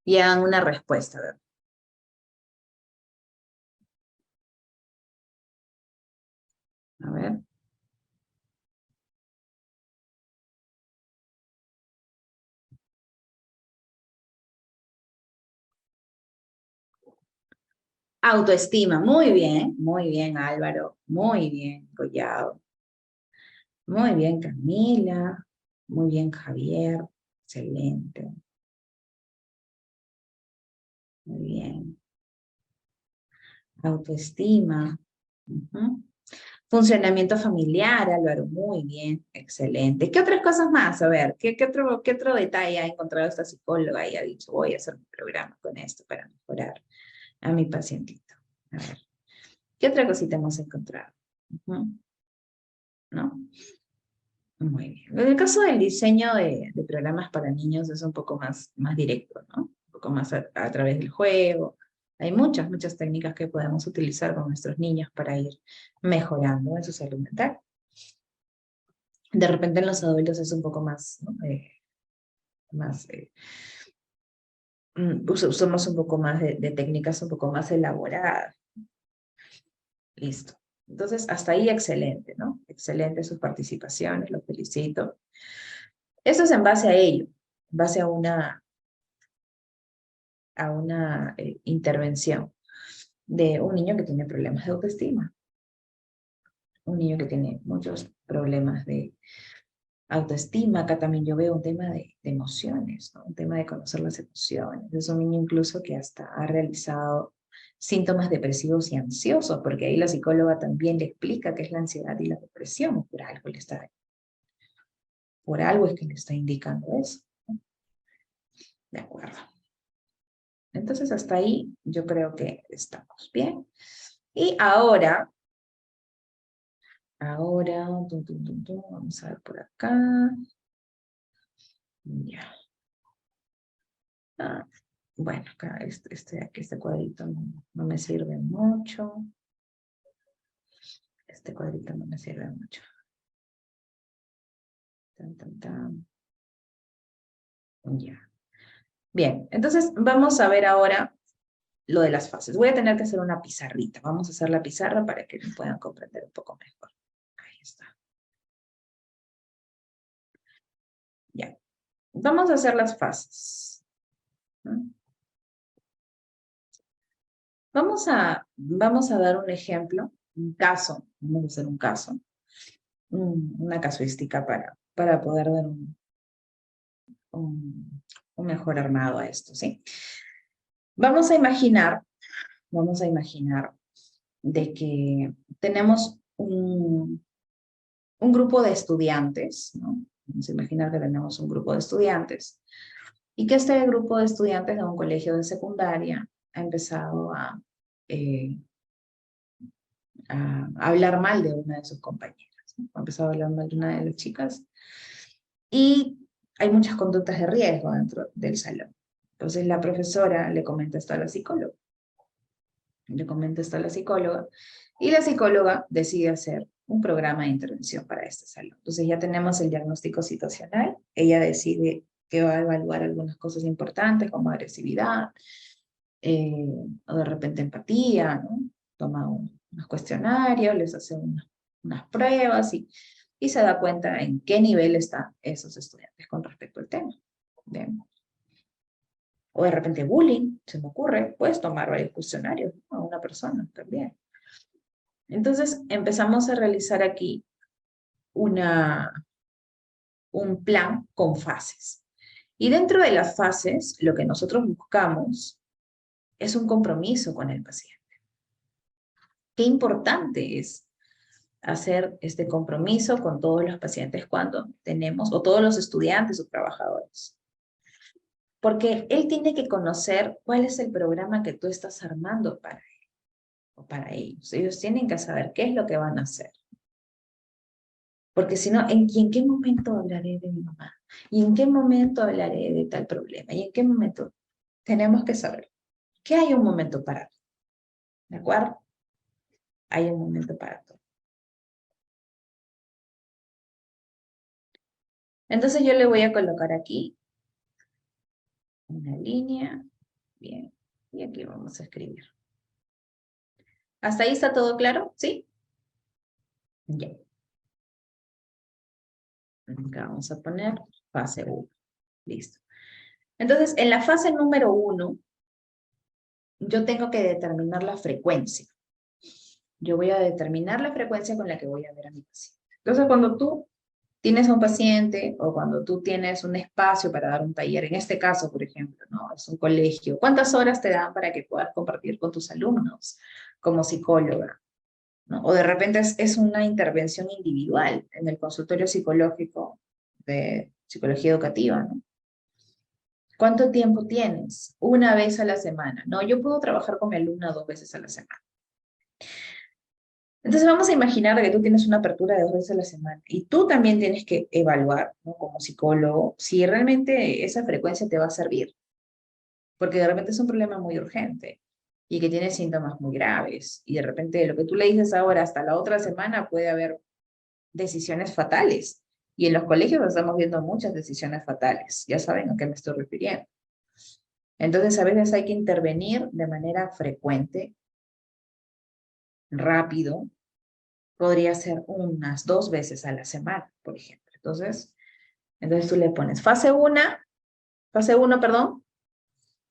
y hagan una respuesta, ¿verdad? A ver. Autoestima, muy bien Álvaro, muy bien Collado, muy bien Camila, muy bien Javier, excelente, muy bien. Autoestima. Ujú. Funcionamiento familiar, Álvaro, muy bien, excelente. ¿Qué otras cosas más? A ver, qué otro detalle ha encontrado esta psicóloga y ha dicho, voy a hacer un programa con esto para mejorar a mi pacientito. A ver, ¿qué otra cosita hemos encontrado? ¿No? Muy bien. En el caso del diseño de programas para niños es un poco más directo, ¿no? Un poco más a través del juego. Hay muchas técnicas que podemos utilizar con nuestros niños para ir mejorando en su salud mental. De repente en los adultos es un poco más, ¿no? Usamos un poco más de técnicas un poco más elaboradas. Listo. Entonces, hasta ahí excelente, ¿no? Excelente sus participaciones, los felicito. Eso es en base a ello, en base a una intervención de un niño que tiene problemas de autoestima. Un niño que tiene muchos problemas de autoestima. Acá también yo veo un tema de emociones, ¿no? Un tema de conocer las emociones. Es un niño incluso que hasta ha realizado síntomas depresivos y ansiosos, porque ahí la psicóloga también le explica qué es la ansiedad y la depresión. Por algo es que le está indicando eso. De acuerdo. Entonces hasta ahí yo creo que estamos bien. Y ahora, vamos a ver por acá. Ya. Bueno, acá este cuadrito no me sirve mucho. Este cuadrito no me sirve mucho. Ya. Bien, entonces vamos a ver ahora lo de las fases. Voy a tener que hacer una pizarrita. Vamos a hacer la pizarra para que me puedan comprender un poco mejor. Ahí está. Ya. Vamos a hacer las fases. ¿No? Vamos a dar un ejemplo, un caso. Vamos a hacer un caso. Una casuística para poder dar un mejor armado a esto, ¿sí? Vamos a imaginar de que tenemos un grupo de estudiantes, ¿no? Vamos a imaginar que tenemos un grupo de estudiantes y que este grupo de estudiantes de un colegio de secundaria ha empezado a hablar mal de una de sus compañeras, ¿no? Ha empezado a hablar mal de una de las chicas y hay muchas conductas de riesgo dentro del salón. Entonces la profesora le comenta esto a la psicóloga. Y la psicóloga decide hacer un programa de intervención para este salón. Entonces ya tenemos el diagnóstico situacional, ella decide que va a evaluar algunas cosas importantes como agresividad, o de repente empatía, ¿no? Toma unos cuestionarios, les hace unas pruebas y se da cuenta en qué nivel están esos estudiantes con respecto al tema. Bien. O de repente bullying, se me ocurre, puedes tomar varios cuestionarios, ¿no? A una persona también. Entonces empezamos a realizar aquí un plan con fases. Y dentro de las fases, lo que nosotros buscamos es un compromiso con el paciente. Qué importante es hacer este compromiso con todos los pacientes cuando tenemos, o todos los estudiantes o trabajadores. Porque él tiene que conocer cuál es el programa que tú estás armando para él o para ellos. Ellos tienen que saber qué es lo que van a hacer. Porque si no, ¿en qué momento hablaré de mi mamá? ¿Y en qué momento hablaré de tal problema? ¿Y en qué momento? Tenemos que saber que hay un momento para todo. ¿De acuerdo? Hay un momento para todo. Entonces yo le voy a colocar aquí una línea. Bien. Y aquí vamos a escribir. ¿Hasta ahí está todo claro? ¿Sí? Ya. Acá vamos a poner fase 1. Listo. Entonces, en la fase número 1, yo tengo que determinar la frecuencia. Yo voy a determinar la frecuencia con la que voy a ver a mi paciente. Entonces, cuando tú tienes a un paciente o cuando tú tienes un espacio para dar un taller, en este caso, por ejemplo, ¿no? Es un colegio, ¿cuántas horas te dan para que puedas compartir con tus alumnos como psicóloga? ¿No? O de repente es una intervención individual en el consultorio psicológico de psicología educativa, ¿no? ¿Cuánto tiempo tienes? Una vez a la semana. No, yo puedo trabajar con mi alumna 2 veces a la semana. Entonces vamos a imaginar que tú tienes una apertura de 2 veces a la semana y tú también tienes que evaluar, ¿no? Como psicólogo, si realmente esa frecuencia te va a servir, porque de repente es un problema muy urgente y que tiene síntomas muy graves y de repente lo que tú le dices ahora hasta la otra semana puede haber decisiones fatales. Y en los colegios estamos viendo muchas decisiones fatales. Ya saben a qué me estoy refiriendo. Entonces, a veces hay que intervenir de manera frecuente, rápido. Podría ser unas 2 veces a la semana, por ejemplo. Entonces tú le pones fase 1, perdón,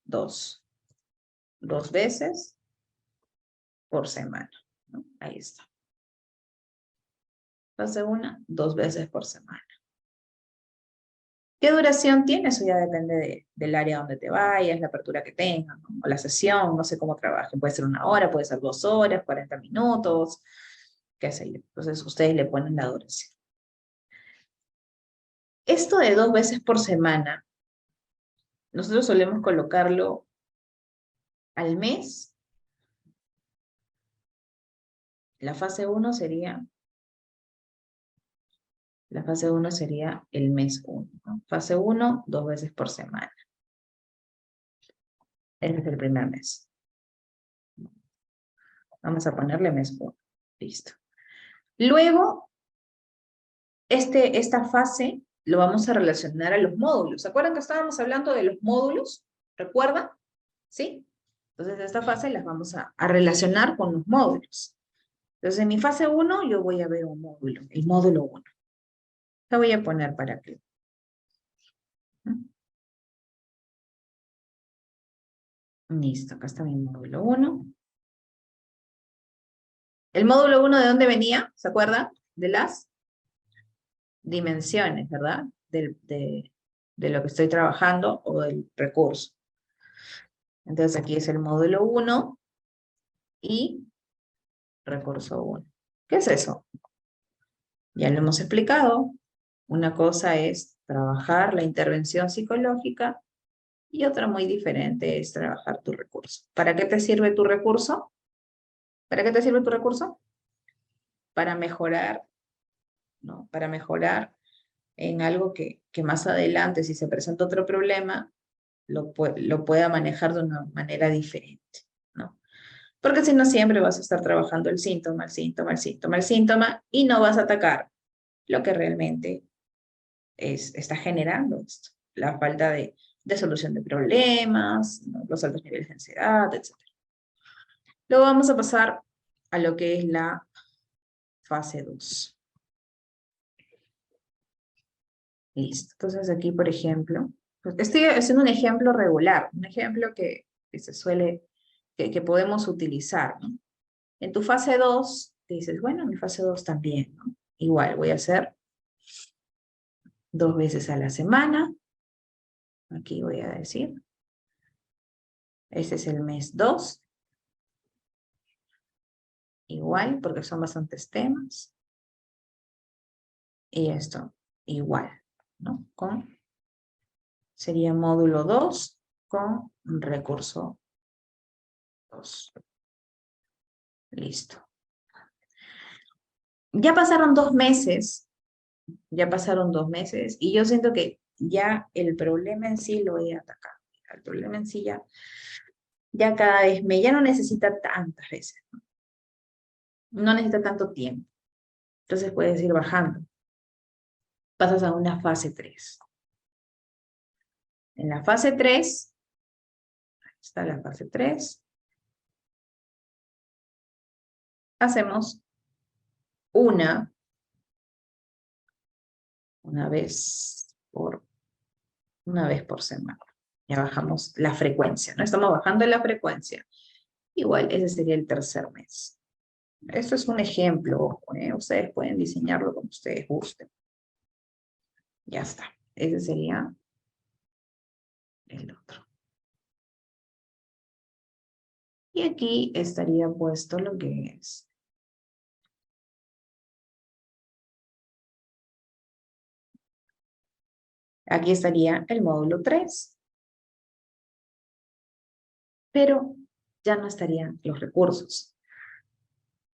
2. 2 veces por semana, ¿no? Ahí está. Fase 1, 2 veces por semana. ¿Qué duración tiene? Eso ya depende del área donde te vayas, la apertura que tengas, ¿no? O la sesión, no sé cómo trabajen. Puede ser 1 hora, puede ser 2 horas, 40 minutos, qué sé yo. Entonces ustedes le ponen la duración. Esto de 2 veces por semana, nosotros solemos colocarlo al mes. La fase 1 sería, el mes 1, ¿no? Fase 1, 2 veces por semana. Este es el primer mes. Vamos a ponerle mes 1. Listo. Luego, esta fase lo vamos a relacionar a los módulos. ¿Se acuerdan que estábamos hablando de los módulos? ¿Recuerdan? ¿Sí? Entonces, esta fase las vamos a relacionar con los módulos. Entonces, en mi fase 1, yo voy a ver un módulo, el módulo 1. La voy a poner para que... Listo, acá está mi módulo 1. ¿El módulo 1 de dónde venía? ¿Se acuerdan? De las dimensiones, ¿verdad? De lo que estoy trabajando o del recurso. Entonces aquí es el módulo 1 y recurso 1. ¿Qué es eso? Ya lo hemos explicado. Una cosa es trabajar la intervención psicológica y otra muy diferente es trabajar tu recurso. ¿Para qué te sirve tu recurso? ¿Para qué te sirve tu recurso? Para mejorar, ¿no? Para mejorar en algo que más adelante, si se presenta otro problema, lo pueda manejar de una manera diferente, ¿no? Porque si no, siempre vas a estar trabajando el síntoma, el síntoma, el síntoma, el síntoma, y no vas a atacar lo que realmente está generando esto, la falta de solución de problemas, ¿no? Los altos niveles de ansiedad, etc. Luego vamos a pasar a lo que es la fase 2. Listo. Entonces aquí, por ejemplo, pues estoy haciendo un ejemplo regular, un ejemplo que se suele, que podemos utilizar, ¿no? En tu fase 2, te dices, bueno, en mi fase 2 también, ¿no? Igual, voy a hacer 2 veces a la semana. Aquí voy a decir, este es el mes 2. Igual, porque son bastantes temas. Y esto, igual, ¿no? Sería módulo 2 con recurso 2. Listo. Ya pasaron 2 meses, y yo siento que ya el problema en sí lo he atacado. El problema en sí ya cada vez ya no necesita tantas veces, no necesita tanto tiempo. Entonces puedes ir bajando. Pasas a una fase 3. En la fase 3, está la fase 3, hacemos una vez por semana. Ya bajamos la frecuencia, ¿no? Estamos bajando la frecuencia. Igual, ese sería el tercer mes. Esto es un ejemplo, ¿eh? Ustedes pueden diseñarlo como ustedes gusten. Ya está. Ese sería el otro. Y aquí estaría puesto lo que es. Aquí estaría el módulo 3. pero ya no estarían los recursos,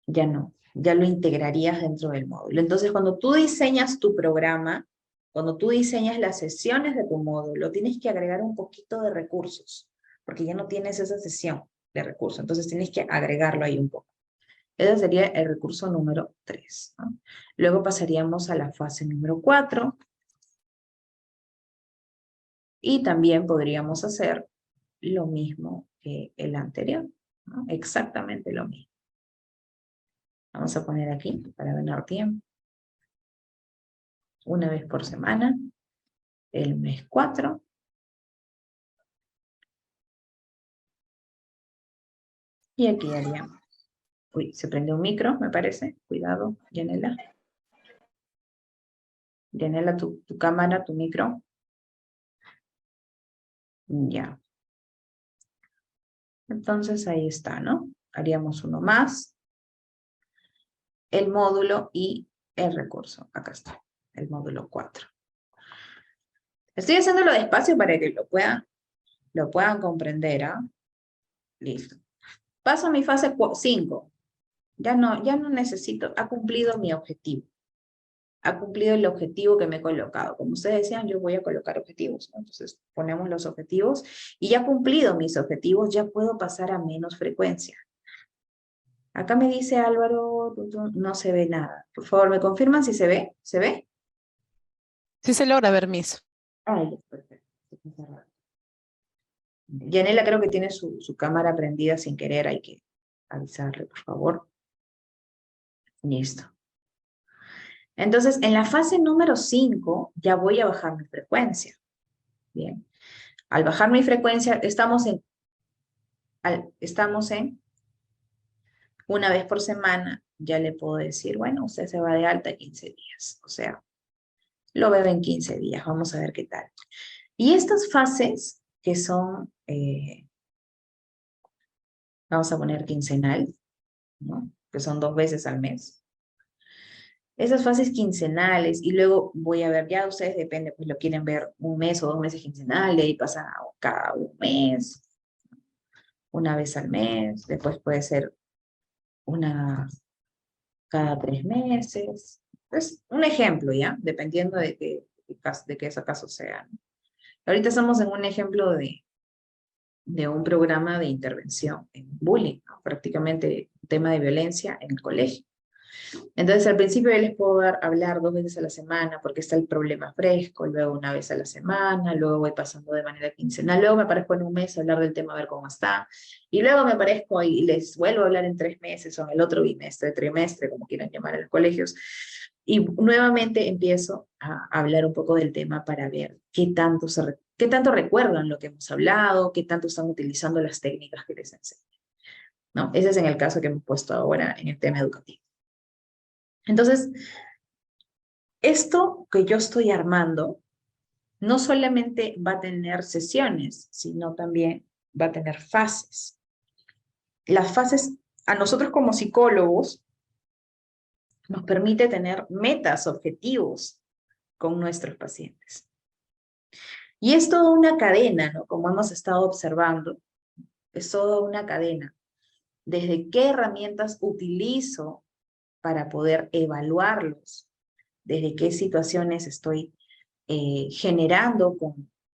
ya no, ya lo integrarías dentro del módulo. Entonces, cuando tú diseñas tu programa, cuando tú diseñas las sesiones de tu módulo, tienes que agregar un poquito de recursos, porque ya no tienes esa sesión de recursos, entonces tienes que agregarlo ahí un poco. Ese sería el recurso número 3, ¿no? Luego pasaríamos a la fase número 4, y también podríamos hacer lo mismo que el anterior, ¿no? Exactamente lo mismo. Vamos a poner aquí para ganar tiempo. Una vez por semana, el mes 4. Y aquí haríamos. Uy, se prendió un micro, me parece. Cuidado, Yanela. Yanela, tu cámara, tu micro. Ya. Entonces ahí está, ¿no? Haríamos uno más. El módulo y el recurso. Acá está, el módulo 4. Estoy haciéndolo despacio para que lo puedan comprender, ¿ah? Listo. Paso a mi fase 5. Ya no necesito, ha cumplido mi objetivo. Ha cumplido el objetivo que me he colocado. Como ustedes decían, yo voy a colocar objetivos, ¿no? Entonces ponemos los objetivos y ya cumplido mis objetivos, ya puedo pasar a menos frecuencia. Acá me dice Álvaro, no se ve nada. Por favor, ¿me confirman si se ve? ¿Se ve? Sí se logra ver, Miss. Ay, perfecto. Yanela creo que tiene su cámara prendida sin querer, hay que avisarle, por favor. Listo. Entonces, en la fase número 5 ya voy a bajar mi frecuencia. Bien. Al bajar mi frecuencia, estamos en una vez por semana, ya le puedo decir, bueno, usted se va de alta 15 días. O sea, lo veo en 15 días, vamos a ver qué tal. Y estas fases que son, vamos a poner quincenal, ¿no? Que son 2 veces al mes. Esas fases quincenales, y luego voy a ver, ya ustedes depende, pues lo quieren ver 1 mes o 2 meses quincenal, de ahí pasa a cada 1 mes, una vez al mes, después puede ser una cada 3 meses. Es un ejemplo, ¿ya? Dependiendo de qué caso sea, ¿no? Ahorita estamos en un ejemplo de un programa de intervención en bullying, ¿no? Prácticamente un tema de violencia en el colegio. Entonces, al principio yo les puedo hablar 2 veces a la semana porque está el problema fresco, luego una vez a la semana, luego voy pasando de manera quincenal, luego me aparezco en 1 mes a hablar del tema a ver cómo está, y luego me aparezco y les vuelvo a hablar en 3 meses o en el otro bimestre, trimestre, como quieran llamar a los colegios, y nuevamente empiezo a hablar un poco del tema para ver qué tanto recuerdan lo que hemos hablado, qué tanto están utilizando las técnicas que les enseño, ¿no? Ese es en el caso que hemos puesto ahora en el tema educativo. Entonces, esto que yo estoy armando no solamente va a tener sesiones, sino también va a tener fases. Las fases, a nosotros como psicólogos, nos permite tener metas, objetivos con nuestros pacientes. Y es toda una cadena, ¿no? Como hemos estado observando, es toda una cadena. Desde qué herramientas utilizo para poder evaluarlos, desde qué situaciones estoy generando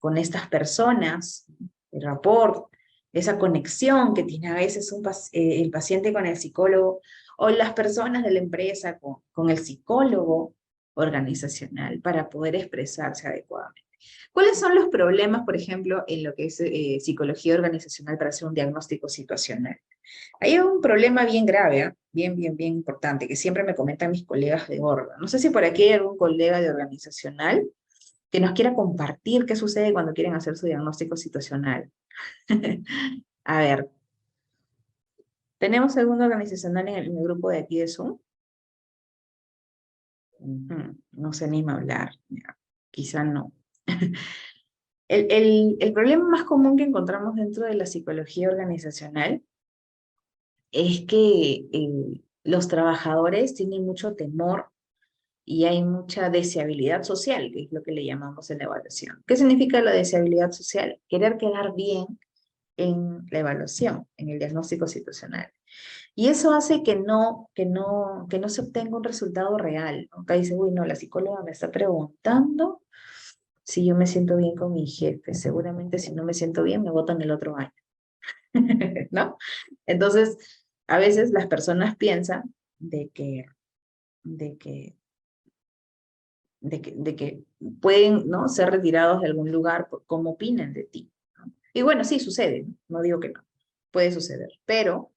con estas personas, el rapport, esa conexión que tiene a veces el paciente con el psicólogo, o las personas de la empresa con el psicólogo organizacional para poder expresarse adecuadamente. ¿Cuáles son los problemas, por ejemplo, en lo que es psicología organizacional para hacer un diagnóstico situacional? Hay un problema bien grave, ¿eh? Bien importante, que siempre me comentan mis colegas de Orga. No sé si por aquí hay algún colega de organizacional que nos quiera compartir qué sucede cuando quieren hacer su diagnóstico situacional. A ver, ¿tenemos algún organizacional en el grupo de aquí de Zoom? No se anima a hablar, quizá no. El problema más común que encontramos dentro de la psicología organizacional es que los trabajadores tienen mucho temor y hay mucha deseabilidad social, que es lo que le llamamos en la evaluación. ¿Qué significa la deseabilidad social? Querer quedar bien en la evaluación, en el diagnóstico situacional. Y eso hace que no se obtenga un resultado real, ¿no? Acá dice, uy, no, la psicóloga me está preguntando si yo me siento bien con mi jefe. Seguramente si no me siento bien, me votan el otro año, ¿no? Entonces, a veces las personas piensan de que, de que, de que pueden, ¿no?, ser retirados de algún lugar por cómo opinan de ti, ¿no? Y bueno, sí, sucede, no digo que no, puede suceder, pero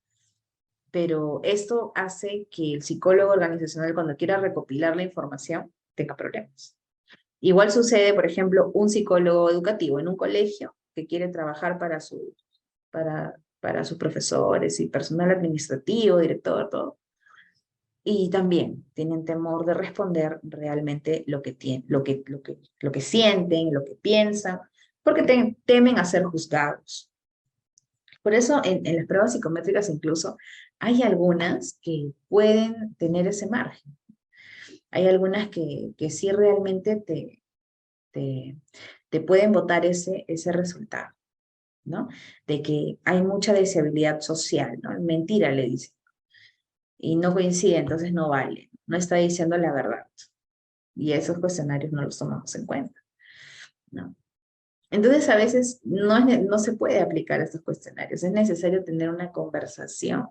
esto hace que el psicólogo organizacional, cuando quiera recopilar la información, tenga problemas. Igual sucede, por ejemplo, un psicólogo educativo en un colegio que quiere trabajar para sus profesores y personal administrativo, director, todo. Y también tienen temor de responder realmente lo que, lo que sienten, lo que piensan, porque temen a ser juzgados. Por eso en las pruebas psicométricas incluso hay algunas que pueden tener ese margen. Hay algunas que sí realmente te, te pueden votar ese resultado, ¿no? De que hay mucha deseabilidad social, ¿no? Mentira, le dicen. Y no coincide, entonces no vale. No está diciendo la verdad. Y esos cuestionarios no los tomamos en cuenta, ¿no? Entonces, a veces no se puede aplicar estos cuestionarios. Es necesario tener una conversación.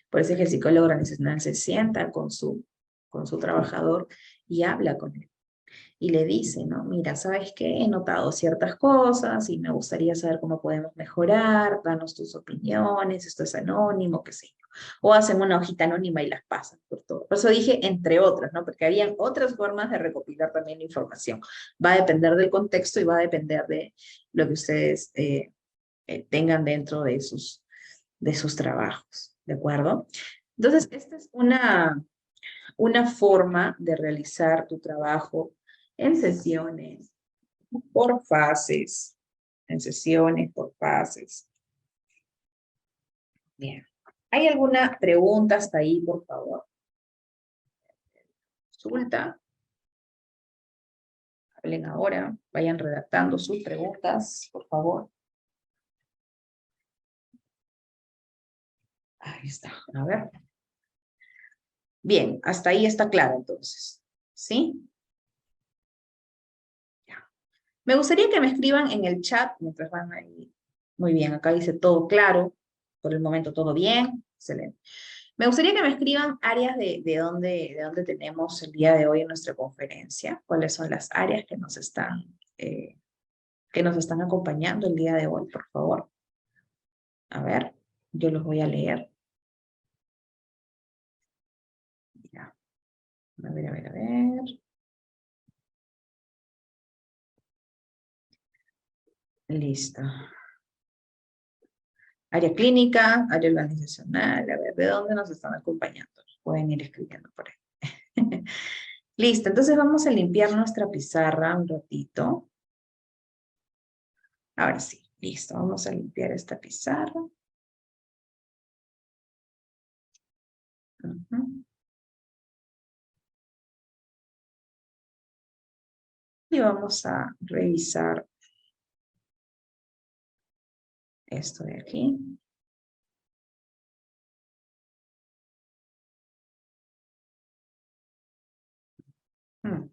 Por eso es que el psicólogo organizacional se sienta con su trabajador y habla con él. Y le dice, ¿no? Mira, ¿sabes qué? He notado ciertas cosas y me gustaría saber cómo podemos mejorar. Danos tus opiniones, esto es anónimo, qué sé yo. O hacen una hojita anónima y las pasan por todo. Por eso dije entre otras, ¿no? Porque habían otras formas de recopilar también la información. Va a depender del contexto y va a depender de lo que ustedes tengan dentro de sus trabajos, ¿de acuerdo? Entonces, esta es una forma de realizar tu trabajo en sesiones, por fases, en sesiones, por fases. Bien. ¿Hay alguna pregunta hasta ahí, por favor? Consulta. Hablen ahora, vayan redactando sus preguntas, por favor. Ahí está, a ver. Bien, hasta ahí está claro entonces, ¿sí? Ya. Me gustaría que me escriban en el chat mientras van ahí. Muy bien, acá dice todo claro, por el momento todo bien, excelente. Me gustaría que me escriban áreas de dónde tenemos el día de hoy en nuestra conferencia, cuáles son las áreas que nos están acompañando el día de hoy, por favor. A ver, yo los voy a leer. Ya. A ver, a ver, a ver. Listo. Área clínica, área organizacional, a ver, ¿de dónde nos están acompañando? Pueden ir escribiendo por ahí. Listo, entonces vamos a limpiar nuestra pizarra un ratito. Ahora sí, listo, vamos a limpiar esta pizarra. Ujú. Y vamos a revisar esto de aquí. Mm.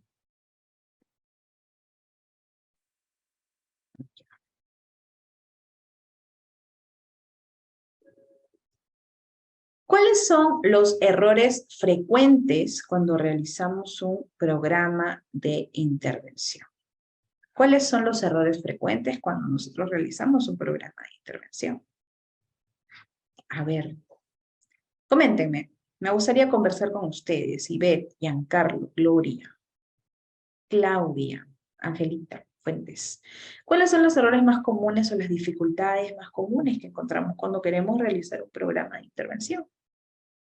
¿Cuáles son los errores frecuentes cuando realizamos un programa de intervención? ¿Cuáles son los errores frecuentes cuando nosotros realizamos un programa de intervención? A ver, coméntenme. Me gustaría conversar con ustedes, Ivette, Giancarlo, Gloria, Claudia, Angelita, Fuentes. ¿Cuáles son los errores más comunes o las dificultades más comunes que encontramos cuando queremos realizar un programa de intervención?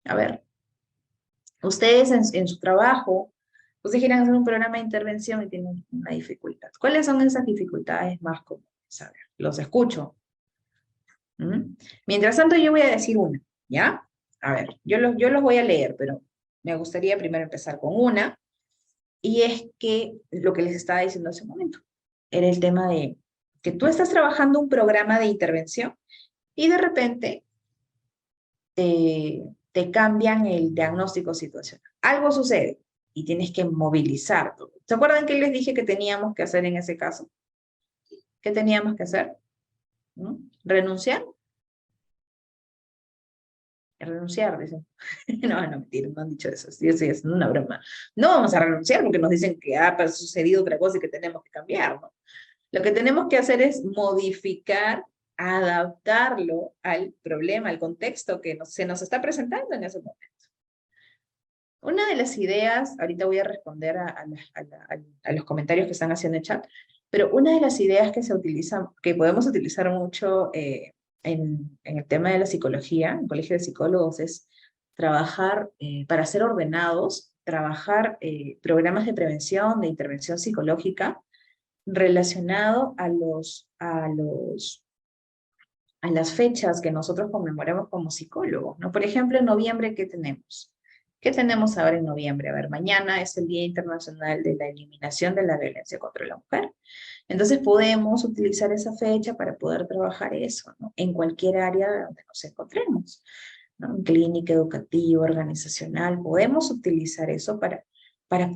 A ver, ustedes en su trabajo, ustedes quieren hacer un programa de intervención y tienen una dificultad. ¿Cuáles son esas dificultades más comunes? A ver, los escucho. ¿Mm? Mientras tanto, yo voy a decir una, ¿ya? A ver, yo los voy a leer, pero me gustaría primero empezar con una, y es que lo que les estaba diciendo hace un momento, era el tema de que tú estás trabajando un programa de intervención y de repente te cambian el diagnóstico situacional. Algo sucede y tienes que movilizar todo. ¿Se acuerdan que les dije que teníamos que hacer en ese caso? ¿Qué teníamos que hacer? ¿Mm? ¿Renunciar? Renunciar, dicen. No, no, mentira, no han dicho eso. Yo estoy haciendo una broma. No vamos a renunciar porque nos dicen que ha sucedido otra cosa y que tenemos que cambiar, ¿no? Lo que tenemos que hacer es modificar, adaptarlo al problema, al contexto que se nos está presentando en ese momento. Una de las ideas, ahorita voy a responder a los comentarios que están haciendo en chat, pero una de las ideas que se utilizan, que podemos utilizar mucho en el tema de la psicología, en el colegio de psicólogos, es trabajar, para ser ordenados, trabajar programas de prevención, de intervención psicológica, relacionado a las fechas que nosotros conmemoramos como psicólogos, ¿no? Por ejemplo, en noviembre, ¿qué tenemos? ¿Qué tenemos ahora en noviembre? A ver, mañana es el Día Internacional de la Eliminación de la Violencia contra la Mujer. Entonces podemos utilizar esa fecha para poder trabajar eso, ¿no? En cualquier área donde nos encontremos, ¿no? En clínica, educativa, organizacional, podemos utilizar eso para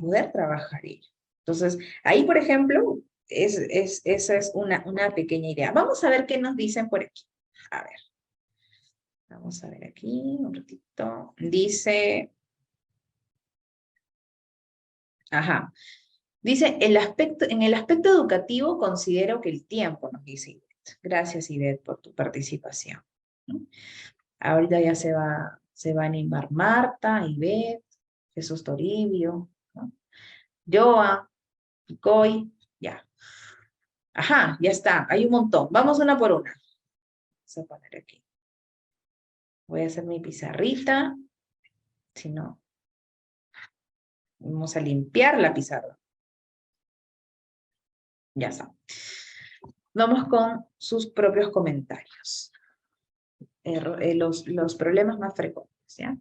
poder trabajar ello. Entonces, ahí, por ejemplo, esa es una pequeña idea. Vamos a ver qué nos dicen por aquí. A ver, vamos a ver aquí un ratito. Dice, ajá, dice, en el aspecto educativo considero que el tiempo, nos dice Ivette. Gracias, Ivette, por tu participación, ¿no? Ahorita ya se va a animar Marta, Ivette, Jesús Toribio, ¿no? Joa, Picoy, ya. Ajá, ya está, hay un montón. Vamos una por una. Vamos a poner aquí. Voy a hacer mi pizarrita, si no, vamos a limpiar la pizarra. Ya está. Vamos con sus propios comentarios. Los problemas más frecuentes, ¿ya?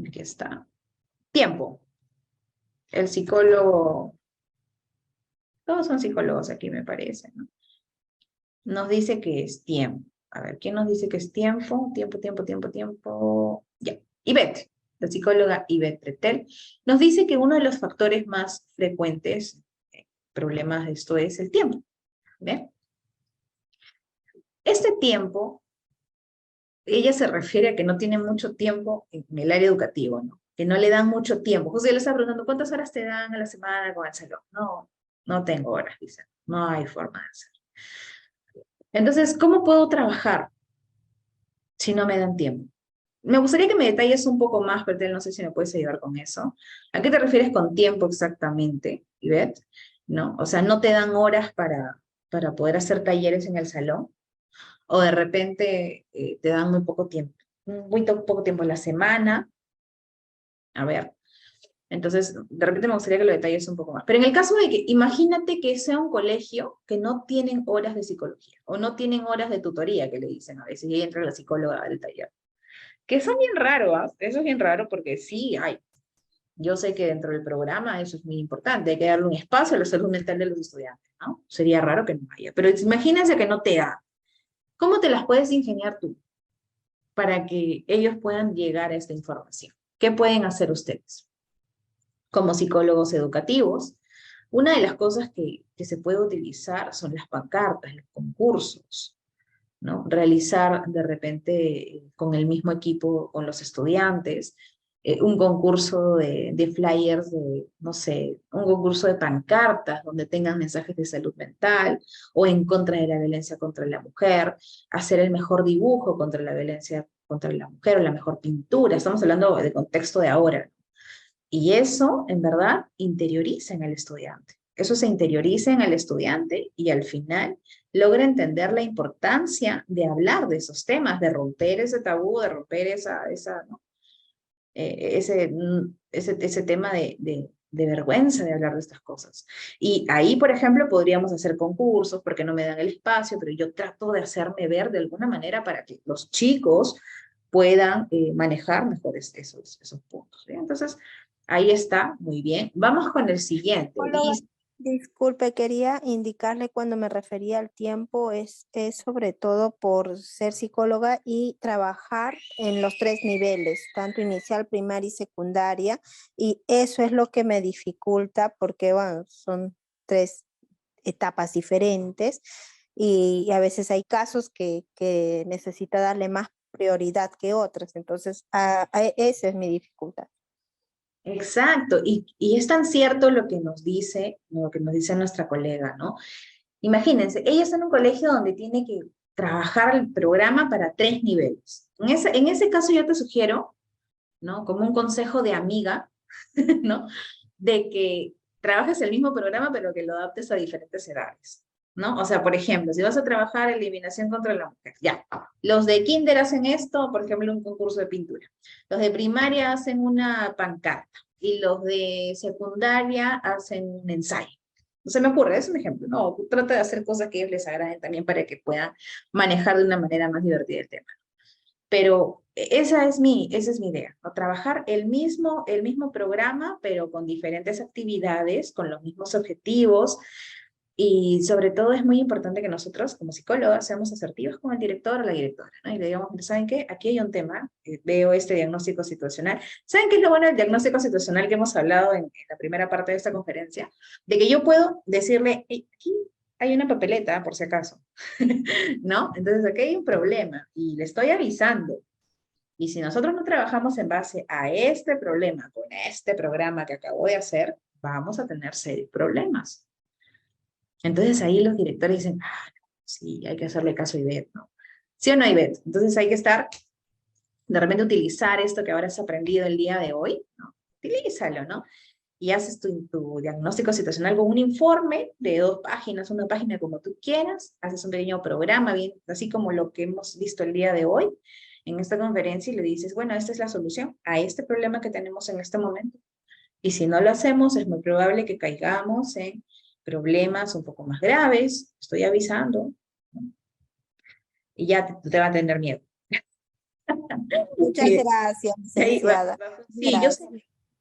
Aquí está. Tiempo. El psicólogo, todos son psicólogos aquí me parece, ¿no? Nos dice que es tiempo. A ver, ¿quién nos dice que es tiempo? Tiempo. Ya. Ivette, la psicóloga Ivette Pretel, nos dice que uno de los factores más frecuentes, problemas de esto es el tiempo. ¿Ve? Este tiempo, ella se refiere a que no tiene mucho tiempo en el área educativo, ¿no? Que no le dan mucho tiempo. José le está preguntando, ¿cuántas horas te dan a la semana con el salón? No, no tengo horas, dice. No hay forma de hacer. Entonces, ¿cómo puedo trabajar si no me dan tiempo? Me gustaría que me detalles un poco más, pero no sé si me puedes ayudar con eso. ¿A qué te refieres con tiempo exactamente, Ivette? ¿No? O sea, ¿no te dan horas para poder hacer talleres en el salón? O de repente te dan muy poco tiempo en la semana. A ver, entonces de repente me gustaría que lo detalles un poco más. Pero en el caso de que, imagínate que sea un colegio que no tienen horas de psicología, o no tienen horas de tutoría, que le dicen a veces, y ahí entra la psicóloga al taller. Que son bien raros, ¿eh? Eso es bien raro porque sí hay. Yo sé que dentro del programa eso es muy importante, hay que darle un espacio a la salud mental de los estudiantes, ¿no? Sería raro que no haya. Pero imagínense que no te da. ¿Cómo te las puedes ingeniar tú para que ellos puedan llegar a esta información? ¿Qué pueden hacer ustedes? Como psicólogos educativos, una de las cosas que se puede utilizar son las pancartas, los concursos, ¿no? Realizar de repente con el mismo equipo, con los estudiantes, un concurso de flyers, no sé, un concurso de pancartas donde tengan mensajes de salud mental o en contra de la violencia contra la mujer, hacer el mejor dibujo contra la violencia contra la mujer o la mejor pintura. Estamos hablando de contexto de ahora. Y eso, en verdad, interioriza en el estudiante. Eso se interioriza en el estudiante y al final logra entender la importancia de hablar de esos temas, de romper ese tabú, de romper ¿no? Ese tema de vergüenza de hablar de estas cosas. Y ahí, por ejemplo, podríamos hacer concursos porque no me dan el espacio, pero yo trato de hacerme ver de alguna manera para que los chicos puedan manejar mejor esos puntos, ¿sí? Entonces, ahí está, muy bien. Vamos con el siguiente. Psicóloga, Disculpe, quería indicarle cuando me refería al tiempo, es sobre todo por ser psicóloga y trabajar en los tres niveles, tanto inicial, primaria y secundaria, y eso es lo que me dificulta porque, bueno, son tres etapas diferentes y a veces hay casos que necesita darle más prioridad que otras, entonces esa es mi dificultad. Exacto, y es tan cierto lo que nos dice nuestra colega, ¿no? Imagínense, ella está en un colegio donde tiene que trabajar el programa para tres niveles. En ese caso yo te sugiero, ¿no? Como un consejo de amiga, ¿no? De que trabajes el mismo programa, pero que lo adaptes a diferentes edades, ¿no? O sea, por ejemplo, si vas a trabajar eliminación contra la mujer, ya. Los de kinder hacen esto, por ejemplo, un concurso de pintura. Los de primaria hacen una pancarta. Y los de secundaria hacen un ensayo. No se me ocurre, es un ejemplo, ¿no? Trata de hacer cosas que a ellos les agraden también para que puedan manejar de una manera más divertida el tema. Pero esa es mi idea, ¿no? Trabajar el mismo programa, pero con diferentes actividades, con los mismos objetivos, y sobre todo es muy importante que nosotros, como psicólogas, seamos asertivos con el director o la directora, ¿no? Y le digamos, ¿saben qué? Aquí hay un tema, veo este diagnóstico situacional. ¿Saben qué es lo bueno del diagnóstico situacional que hemos hablado en la primera parte de esta conferencia? De que yo puedo decirle, hey, aquí hay una papeleta, por si acaso, ¿no? Entonces aquí hay un problema y le estoy avisando. Y si nosotros no trabajamos en base a este problema, con este programa que acabo de hacer, vamos a tener serios problemas. Entonces ahí los directores dicen, ah, sí, hay que hacerle caso a Ivette, ¿no? ¿Sí o no, Ivette? Entonces hay que estar, de repente utilizar esto que ahora has aprendido el día de hoy, ¿no? Utilízalo, ¿no? Y haces tu diagnóstico situacional con un informe de 2 páginas, una página como tú quieras, haces un pequeño programa, bien, así como lo que hemos visto el día de hoy en esta conferencia y le dices, bueno, esta es la solución a este problema que tenemos en este momento. Y si no lo hacemos, es muy probable que caigamos en problemas un poco más graves, estoy avisando, ¿no? Y ya te va a tener miedo. Muchas Y gracias, ahí licenciada. sí, Gracias.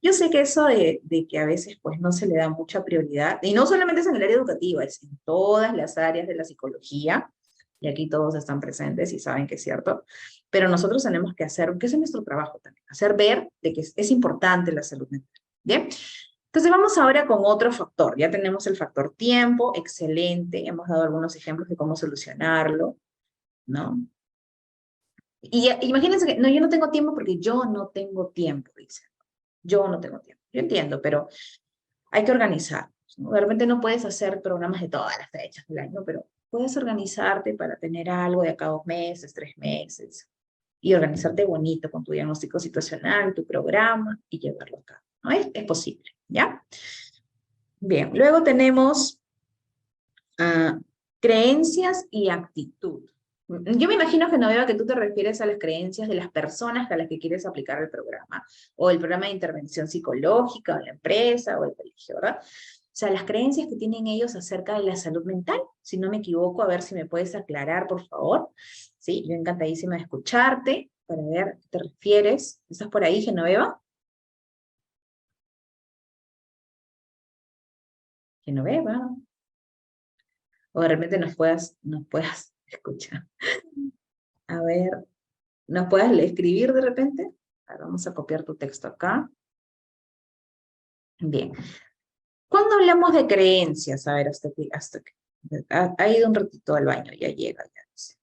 yo sé que eso de que a veces pues no se le da mucha prioridad, y no solamente es en el área educativa, es en todas las áreas de la psicología, y aquí todos están presentes y saben que es cierto, pero nosotros tenemos que hacer, que ese es nuestro trabajo también, hacer ver de que es importante la salud mental, ¿bien? Entonces vamos ahora con otro factor, ya tenemos el factor tiempo, excelente, hemos dado algunos ejemplos de cómo solucionarlo, ¿no? Y imagínense que, no, yo no tengo tiempo porque yo no tengo tiempo, dice. Yo no tengo tiempo. Yo entiendo, pero hay que organizar, ¿no? De repente no puedes hacer programas de todas las fechas del año, pero puedes organizarte para tener algo de acá 2 meses, 3 meses, y organizarte bonito con tu diagnóstico situacional, tu programa, y llevarlo a cabo, ¿no? Es posible, ¿ya? Bien, luego tenemos creencias y actitud. Yo me imagino, Genoveva, que tú te refieres a las creencias de las personas a las que quieres aplicar el programa, o el programa de intervención psicológica, o la empresa, o el colegio, ¿verdad? O sea, las creencias que tienen ellos acerca de la salud mental, si no me equivoco, a ver si me puedes aclarar, por favor. Sí, yo encantadísima de escucharte, para ver a qué te refieres. ¿Estás por ahí, Genoveva? Genoveva. O de repente nos puedas escuchar. A ver, ¿nos puedes escribir de repente? A ver, vamos a copiar tu texto acá. Bien. Cuando hablamos de creencias, a ver, hasta que ha ido un ratito al baño, ya llega, ya dice.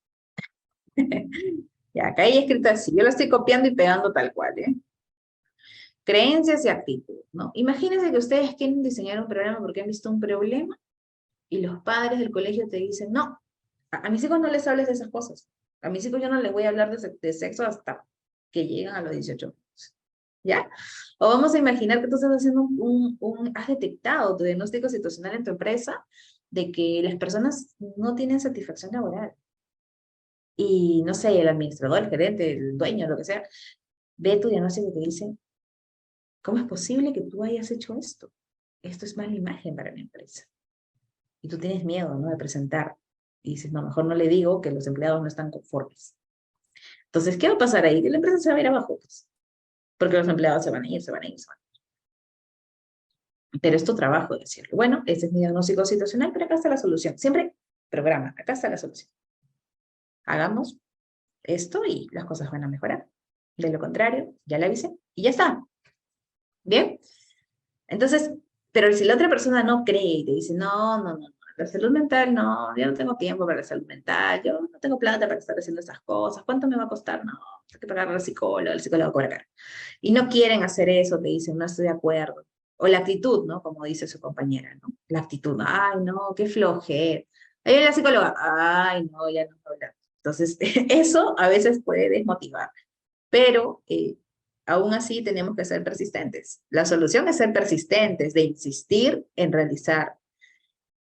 Ya, acá hay escrito así, yo lo estoy copiando y pegando tal cual, ¿eh? Creencias y actitud, ¿no? Imagínense que ustedes quieren diseñar un programa porque han visto un problema y los padres del colegio te dicen, no, a mis hijos no les hables de esas cosas. A mis hijos yo no les voy a hablar de sexo hasta que llegan a los 18 años. ¿Ya? O vamos a imaginar que tú estás haciendo has detectado tu diagnóstico situacional en tu empresa de que las personas no tienen satisfacción laboral. Y no sé, el administrador, el gerente, el dueño, lo que sea, ve tu diagnóstico y te dice, ¿cómo es posible que tú hayas hecho esto? Esto es mala imagen para mi empresa. Y tú tienes miedo, ¿no? De presentar. Y dices, no, mejor no le digo que los empleados no están conformes. Entonces, ¿qué va a pasar ahí? Que la empresa se va a ir abajo, pues, porque los empleados se van a ir, se van a ir, se van a ir. Pero es tu trabajo decirlo. Bueno, ese es mi diagnóstico situacional, pero acá está la solución. Siempre programa, acá está la solución. Hagamos esto y las cosas van a mejorar. De lo contrario, ya la avisé y ya está. ¿Bien? Entonces, pero si la otra persona no cree y te dice, no, la salud mental, no, yo no tengo tiempo para la salud mental, yo no tengo plata para estar haciendo esas cosas, ¿cuánto me va a costar? No, hay que pagar al psicólogo, el psicólogo cobra caro. Y no quieren hacer eso, te dicen, no estoy de acuerdo. O la actitud, ¿no? Como dice su compañera, ¿no? La actitud, ay, no, qué flojera. Ahí la psicóloga, ay, no, ya no habla. Entonces, eso a veces puede desmotivar, pero aún así tenemos que ser persistentes. La solución es ser persistentes, de insistir en realizar.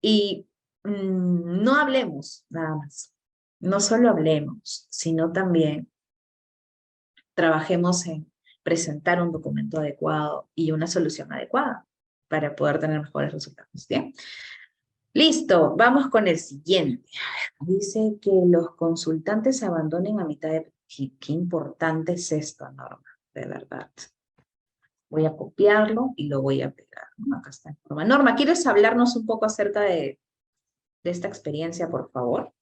Y no hablemos nada más. No solo hablemos, sino también trabajemos en presentar un documento adecuado y una solución adecuada para poder tener mejores resultados. ¿Bien? Listo, vamos con el siguiente. Dice que los consultantes se abandonen a mitad de... Qué importante es esto, Norma, de verdad. Voy a copiarlo y lo voy a pegar, ¿no? Acá está Norma. Norma, ¿quieres hablarnos un poco acerca de esta experiencia, por favor?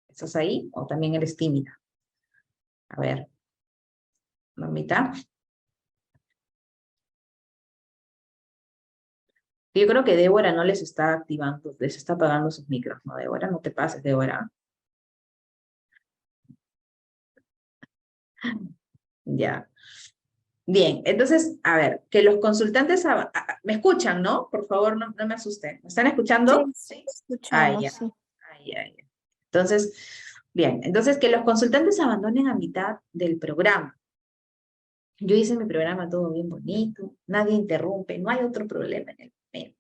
¿Estás ahí? ¿O también eres tímida? A ver, Normita. Yo creo que Débora no les está activando, les está apagando sus micros, ¿no, Débora? No te pases, Débora. Ya. Bien, entonces, a ver, que los consultantes, me escuchan, ¿no? Por favor, no me asusten. ¿Me están escuchando? Sí, Sí. Ah, escuchamos, ya. sí. Ya. Entonces, bien, entonces que los consultantes abandonen a mitad del programa. Yo hice mi programa todo bien bonito, nadie interrumpe, no hay otro problema en el momento.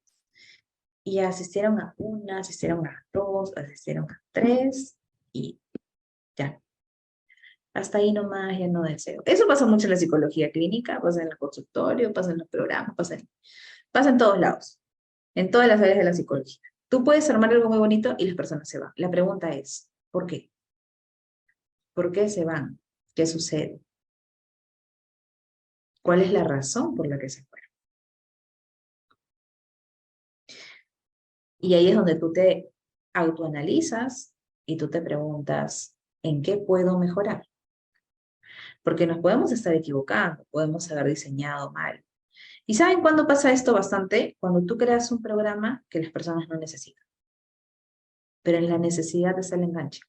Y asistieron a una, asistieron a dos, asistieron a tres, y ya. Hasta ahí nomás ya no deseo. Eso pasa mucho en la psicología clínica, pasa en el consultorio, pasa en los programas, pasa en todos lados, en todas las áreas de la psicología. Tú puedes armar algo muy bonito y las personas se van. La pregunta es, ¿por qué? ¿Por qué se van? ¿Qué sucede? ¿Cuál es la razón por la que se fueron? Y ahí es donde tú te autoanalizas y tú te preguntas, ¿en qué puedo mejorar? Porque nos podemos estar equivocando, podemos haber diseñado mal. ¿Y saben cuándo pasa esto bastante? Cuando tú creas un programa que las personas no necesitan. Pero en la necesidad está el enganche.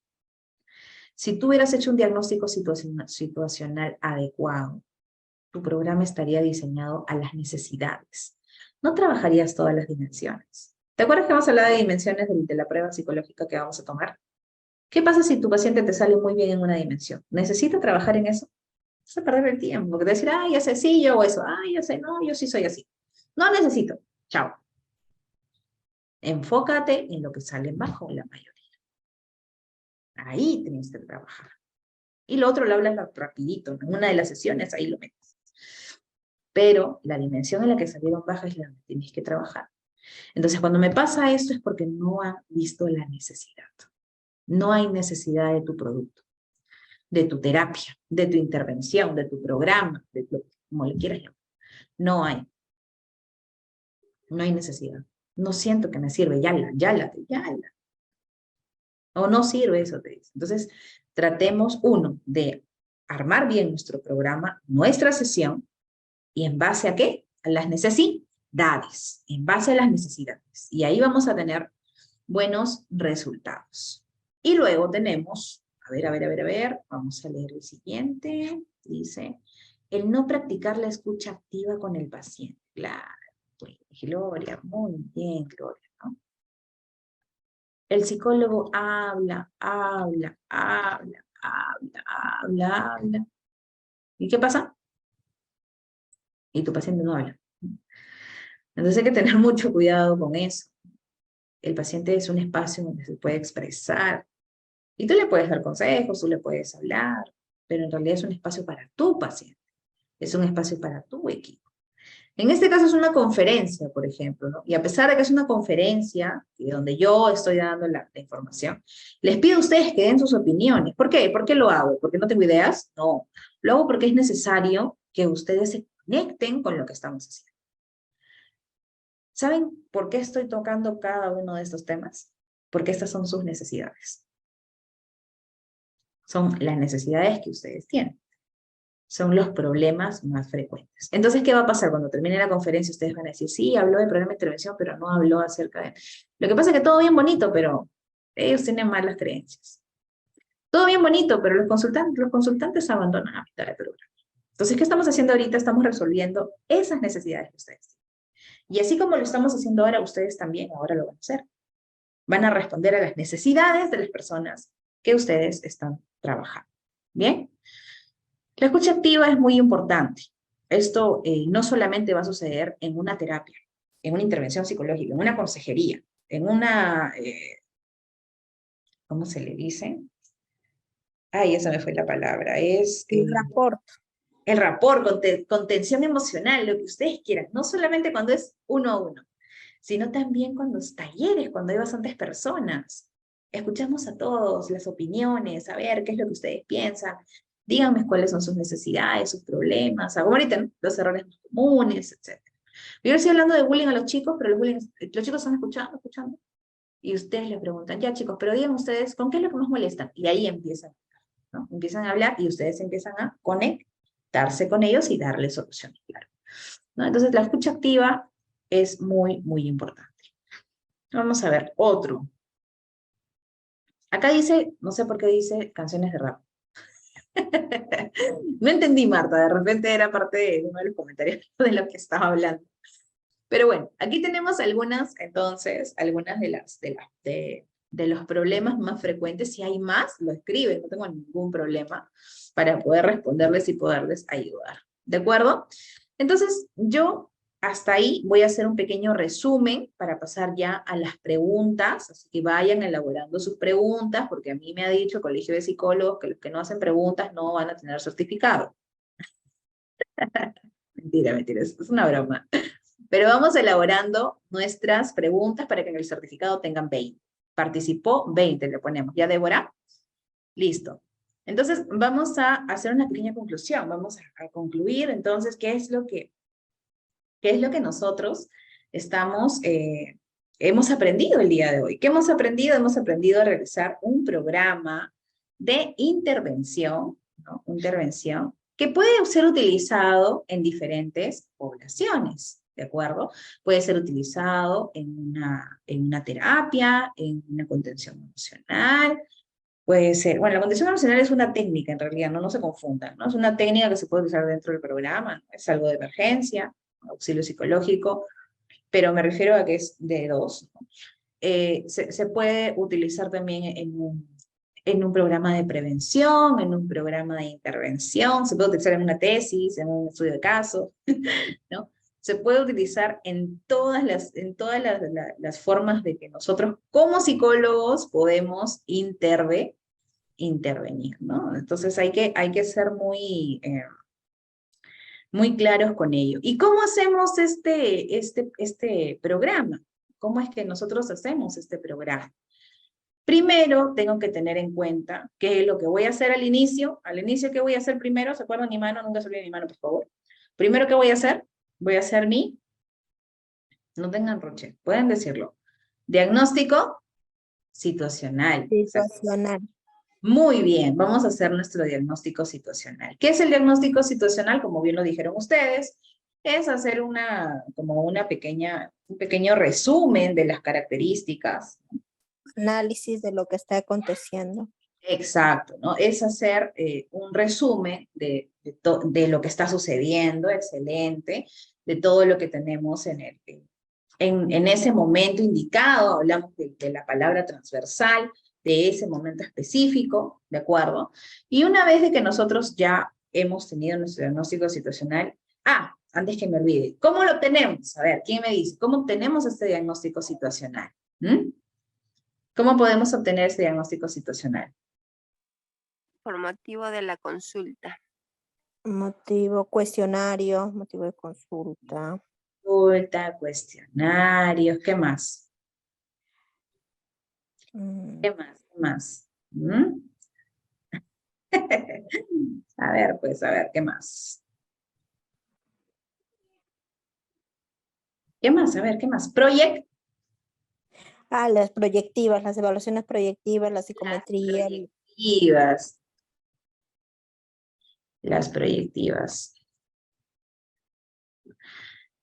Si tú hubieras hecho un diagnóstico situacional adecuado, tu programa estaría diseñado a las necesidades. No trabajarías todas las dimensiones. ¿Te acuerdas que hemos hablado de dimensiones de la prueba psicológica que vamos a tomar? ¿Qué pasa si tu paciente te sale muy bien en una dimensión? ¿Necesita trabajar en eso? Vas a perder el tiempo, porque te decir, ya sé, sí, yo hago eso, ya sé, no, yo sí soy así. No necesito, chao. Enfócate en lo que sale bajo la mayoría. Ahí tienes que trabajar. Y lo otro lo hablas rapidito, en una de las sesiones, ahí lo metes. Pero la dimensión en la que salieron bajas es la que tienes que trabajar. Entonces, cuando me pasa esto es porque no han visto la necesidad. No hay necesidad de tu producto, de tu terapia, de tu intervención, de tu programa, como le quieras llamar. No hay. No hay necesidad. No siento que me sirve, yala. O no sirve eso, te dice. Entonces, tratemos, uno, de armar bien nuestro programa, nuestra sesión, y en base a qué? A las necesidades, en base a las necesidades. Y ahí vamos a tener buenos resultados. Y luego tenemos, a ver, vamos a leer el siguiente. Dice, el no practicar la escucha activa con el paciente. Claro, Gloria, muy bien, Gloria, ¿no? El psicólogo habla. ¿Y qué pasa? Y tu paciente no habla. Entonces hay que tener mucho cuidado con eso. El paciente es un espacio donde se puede expresar. Y tú le puedes dar consejos, tú le puedes hablar, pero en realidad es un espacio para tu paciente. Es un espacio para tu equipo. En este caso es una conferencia, por ejemplo, ¿no? Y a pesar de que es una conferencia, donde yo estoy dando la información, les pido a ustedes que den sus opiniones. ¿Por qué? ¿Por qué lo hago? ¿Porque no tengo ideas? No. Lo hago porque es necesario que ustedes se conecten con lo que estamos haciendo. ¿Saben por qué estoy tocando cada uno de estos temas? Porque estas son sus necesidades. Son las necesidades que ustedes tienen. Son los problemas más frecuentes. Entonces, ¿qué va a pasar cuando termine la conferencia? Ustedes van a decir, sí, habló de programa de intervención, pero no habló acerca de... Lo que pasa es que todo bien bonito, pero ellos tienen malas creencias. Todo bien bonito, pero los consultantes abandonan a mitad del programa. Entonces, ¿qué estamos haciendo ahorita? Estamos resolviendo esas necesidades que ustedes tienen. Y así como lo estamos haciendo ahora, ustedes también ahora lo van a hacer. Van a responder a las necesidades de las personas que ustedes están trabajando. ¿Bien? La escucha activa es muy importante. Esto no solamente va a suceder en una terapia, en una intervención psicológica, en una consejería, en una, ¿cómo se le dice? Ay, esa me fue la palabra. Es El rapport. el rapport, contención emocional, lo que ustedes quieran. No solamente cuando es uno a uno, sino también cuando es talleres, cuando hay bastantes personas. Escuchamos a todos las opiniones, a ver qué es lo que ustedes piensan. Díganme cuáles son sus necesidades, sus problemas, como ahorita, ¿no? Los errores más comunes, etc. Yo estoy hablando de bullying a los chicos, pero los chicos están escuchando. Y ustedes les preguntan, ya chicos, pero digan ustedes, ¿con qué es lo que más molestan? Y ahí empiezan, ¿no? Empiezan a hablar y ustedes empiezan a conectarse con ellos y darles soluciones, claro. ¿No? Entonces, la escucha activa es muy, muy importante. Vamos a ver, otro. Acá dice, no sé por qué dice canciones de rap. No entendí, Marta, de repente era parte de uno de los comentarios de lo que estaba hablando. Pero bueno, aquí tenemos algunas, entonces, algunas de los problemas más frecuentes. Si hay más, lo escriben, no tengo ningún problema para poder responderles y poderles ayudar. ¿De acuerdo? Entonces, yo hasta ahí voy a hacer un pequeño resumen para pasar ya a las preguntas, así que vayan elaborando sus preguntas, porque a mí me ha dicho el Colegio de Psicólogos que los que no hacen preguntas no van a tener certificado. Mentira, mentira, es una broma. Pero vamos elaborando nuestras preguntas para que en el certificado tengan 20. Participó 20, le ponemos. ¿Ya, Débora? Listo. Entonces, vamos a hacer una pequeña conclusión. Vamos a concluir, entonces, qué es lo que nosotros hemos aprendido el día de hoy. ¿Qué hemos aprendido? Hemos aprendido a realizar un programa de intervención, ¿no? Intervención que puede ser utilizado en diferentes poblaciones, ¿de acuerdo? Puede ser utilizado en una terapia, en una contención emocional, puede ser, bueno, la contención emocional es una técnica en realidad, no se confundan, ¿no? Es una técnica que se puede usar dentro del programa, ¿no? Es algo de emergencia, auxilio psicológico, pero me refiero a que es de dos, ¿no? Se puede utilizar también en un programa de prevención, en un programa de intervención, se puede utilizar en una tesis, en un estudio de caso, ¿no? Se puede utilizar en todas las formas de que nosotros como psicólogos podemos intervenir, ¿no? Entonces hay que ser muy claros con ello. ¿Y cómo hacemos este programa? ¿Cómo es que nosotros hacemos este programa? Primero, tengo que tener en cuenta qué es lo que voy a hacer al inicio. Al inicio, ¿qué voy a hacer primero? ¿Se acuerdan mi mano? Nunca se olviden mi mano, por favor. Primero, ¿qué voy a hacer? Voy a hacer no tengan roche, pueden decirlo, diagnóstico situacional. Situacional. Muy bien, vamos a hacer nuestro diagnóstico situacional. ¿Qué es el diagnóstico situacional? Como bien lo dijeron ustedes, es hacer un pequeño resumen de las características. Análisis de lo que está aconteciendo. Exacto, ¿no? Es hacer un resumen de lo que está sucediendo, excelente, de todo lo que tenemos en ese momento indicado, hablamos de la palabra transversal, de ese momento específico, ¿de acuerdo? Y una vez de que nosotros ya hemos tenido nuestro diagnóstico situacional, antes que me olvide, ¿cómo lo obtenemos? A ver, ¿quién me dice? ¿Cómo obtenemos este diagnóstico situacional? ¿Cómo podemos obtener este diagnóstico situacional? Por motivo de la consulta. Motivo, cuestionario, motivo de consulta. Consulta, cuestionarios, ¿qué más? Mm, ¿Qué más? ¿Qué más? A ver, pues, a ver, ¿qué más? ¿Qué más? A ver, ¿qué más? Project. Las proyectivas, las evaluaciones proyectivas, la psicometría. Proyectivas. Las proyectivas.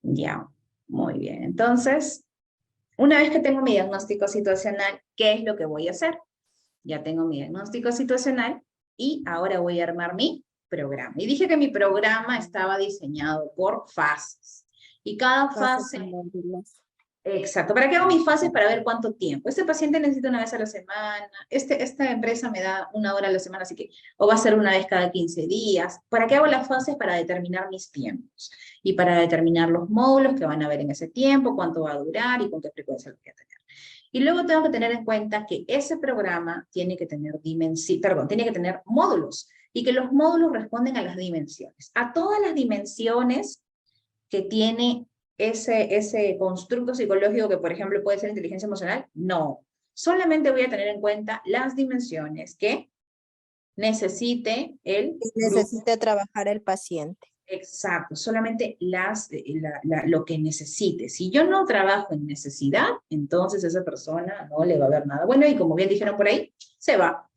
Ya, muy bien. Entonces, una vez que tengo mi diagnóstico situacional, ¿qué es lo que voy a hacer? Ya tengo mi diagnóstico situacional y ahora voy a armar mi programa. Y dije que mi programa estaba diseñado por fases. Y cada fase... Exacto. ¿Para qué hago mis fases? Para ver cuánto tiempo. Este paciente necesita una vez a la semana, esta empresa me da 1 hora a la semana, así que, o va a ser una vez cada 15 días. ¿Para qué hago las fases? Para determinar mis tiempos y para determinar los módulos que van a haber en ese tiempo, cuánto va a durar y con qué frecuencia lo voy a tener. Y luego tengo que tener en cuenta que ese programa tiene que tener tiene que tener módulos y que los módulos responden a las dimensiones. A todas las dimensiones que tiene ese constructo psicológico que, por ejemplo, puede ser inteligencia emocional, no. Solamente voy a tener en cuenta las dimensiones que necesite el Necesita trabajar el paciente. Exacto, solamente lo que necesite. Si yo no trabajo en necesidad, entonces esa persona no le va a ver nada bueno y como bien dijeron por ahí, se va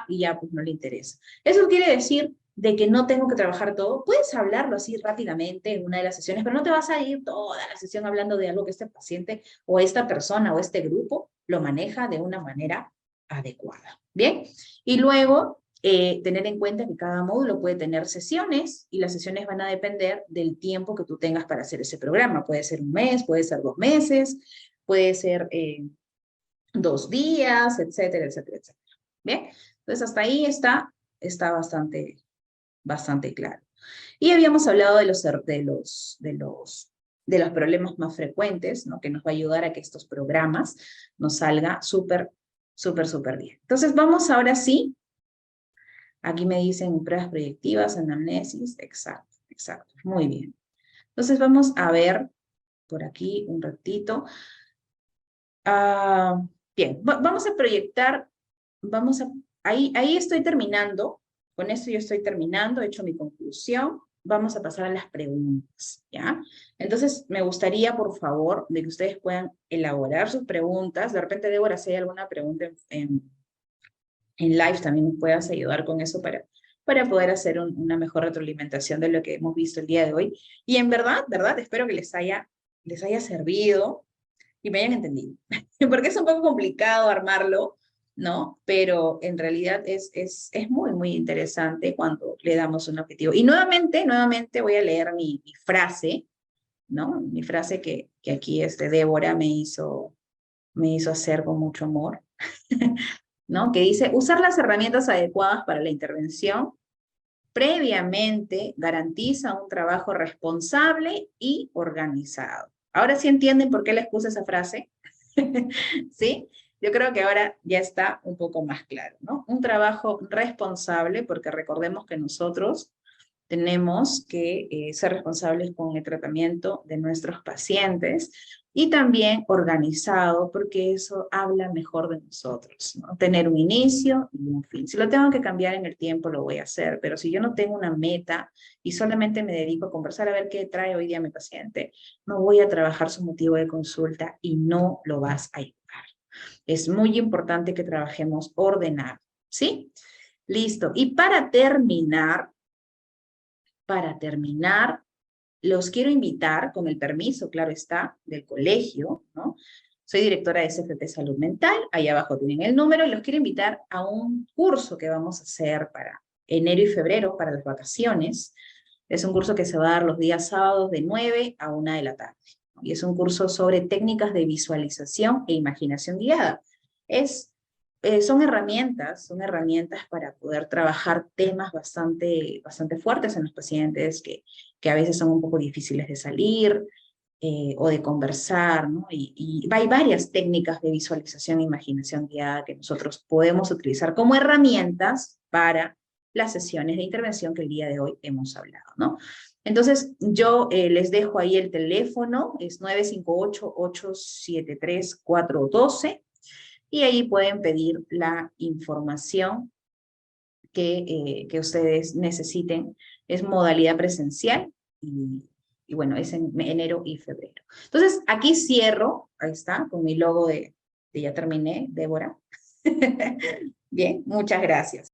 y ya pues no le interesa. Eso quiere decir de que no tengo que trabajar todo. Puedes hablarlo así rápidamente en una de las sesiones, pero no te vas a ir toda la sesión hablando de algo que este paciente o esta persona o este grupo lo maneja de una manera adecuada. ¿Bien? Y luego tener en cuenta que cada módulo puede tener sesiones y las sesiones van a depender del tiempo que tú tengas para hacer ese programa. Puede ser 1 mes, puede ser 2 meses, puede ser 2 días, etcétera, etcétera, etcétera. ¿Bien? Entonces hasta ahí está bastante claro. Y habíamos hablado de los problemas más frecuentes, ¿no? Que nos va a ayudar a que estos programas nos salgan súper bien. Entonces vamos ahora sí. Aquí me dicen pruebas proyectivas, anamnesis, exacto, muy bien. Entonces vamos a ver por aquí un ratito. Bien, vamos a proyectar, ahí estoy terminando, con esto yo estoy terminando, he hecho mi conclusión, vamos a pasar a las preguntas, ¿ya? Entonces me gustaría, por favor, de que ustedes puedan elaborar sus preguntas, de repente, Débora, si hay alguna pregunta en live también nos puedas ayudar con eso para poder hacer una mejor retroalimentación de lo que hemos visto el día de hoy. Y en verdad, espero que les haya servido y me hayan entendido. Porque es un poco complicado armarlo, ¿no? Pero en realidad es muy interesante cuando le damos un objetivo. Y nuevamente voy a leer mi frase, ¿no? Mi frase que aquí Débora me hizo hacer con mucho amor. ¿No? Que dice, usar las herramientas adecuadas para la intervención previamente garantiza un trabajo responsable y organizado. ¿Ahora sí entienden por qué les puse esa frase? ¿Sí? Yo creo que ahora ya está un poco más claro, ¿no? Un trabajo responsable, porque recordemos que nosotros tenemos que ser responsables con el tratamiento de nuestros pacientes y también organizado, porque eso habla mejor de nosotros, ¿no? Tener un inicio y un fin. Si lo tengo que cambiar en el tiempo, lo voy a hacer, pero si yo no tengo una meta y solamente me dedico a conversar a ver qué trae hoy día mi paciente, no voy a trabajar su motivo de consulta y no lo vas a ayudar. Es muy importante que trabajemos ordenado, ¿sí? Listo. Y para terminar, los quiero invitar, con el permiso, claro está, del colegio, ¿no? Soy directora de SFP Salud Mental, ahí abajo tienen el número, y los quiero invitar a un curso que vamos a hacer para enero y febrero, para las vacaciones. Es un curso que se va a dar los días sábados de 9 a 1 de la tarde. Y es un curso sobre técnicas de visualización e imaginación guiada. Son herramientas para poder trabajar temas bastante fuertes en los pacientes que a veces son un poco difíciles de salir o de conversar, ¿no? Y hay varias técnicas de visualización e imaginación guiada que nosotros podemos utilizar como herramientas para las sesiones de intervención que el día de hoy hemos hablado, ¿no? Entonces, yo les dejo ahí el teléfono, es 958-873-412, y ahí pueden pedir la información que ustedes necesiten. Es modalidad presencial y Y bueno, es en enero y febrero. Entonces, aquí cierro, ahí está, con mi logo de ya terminé, Débora. Bien, muchas gracias.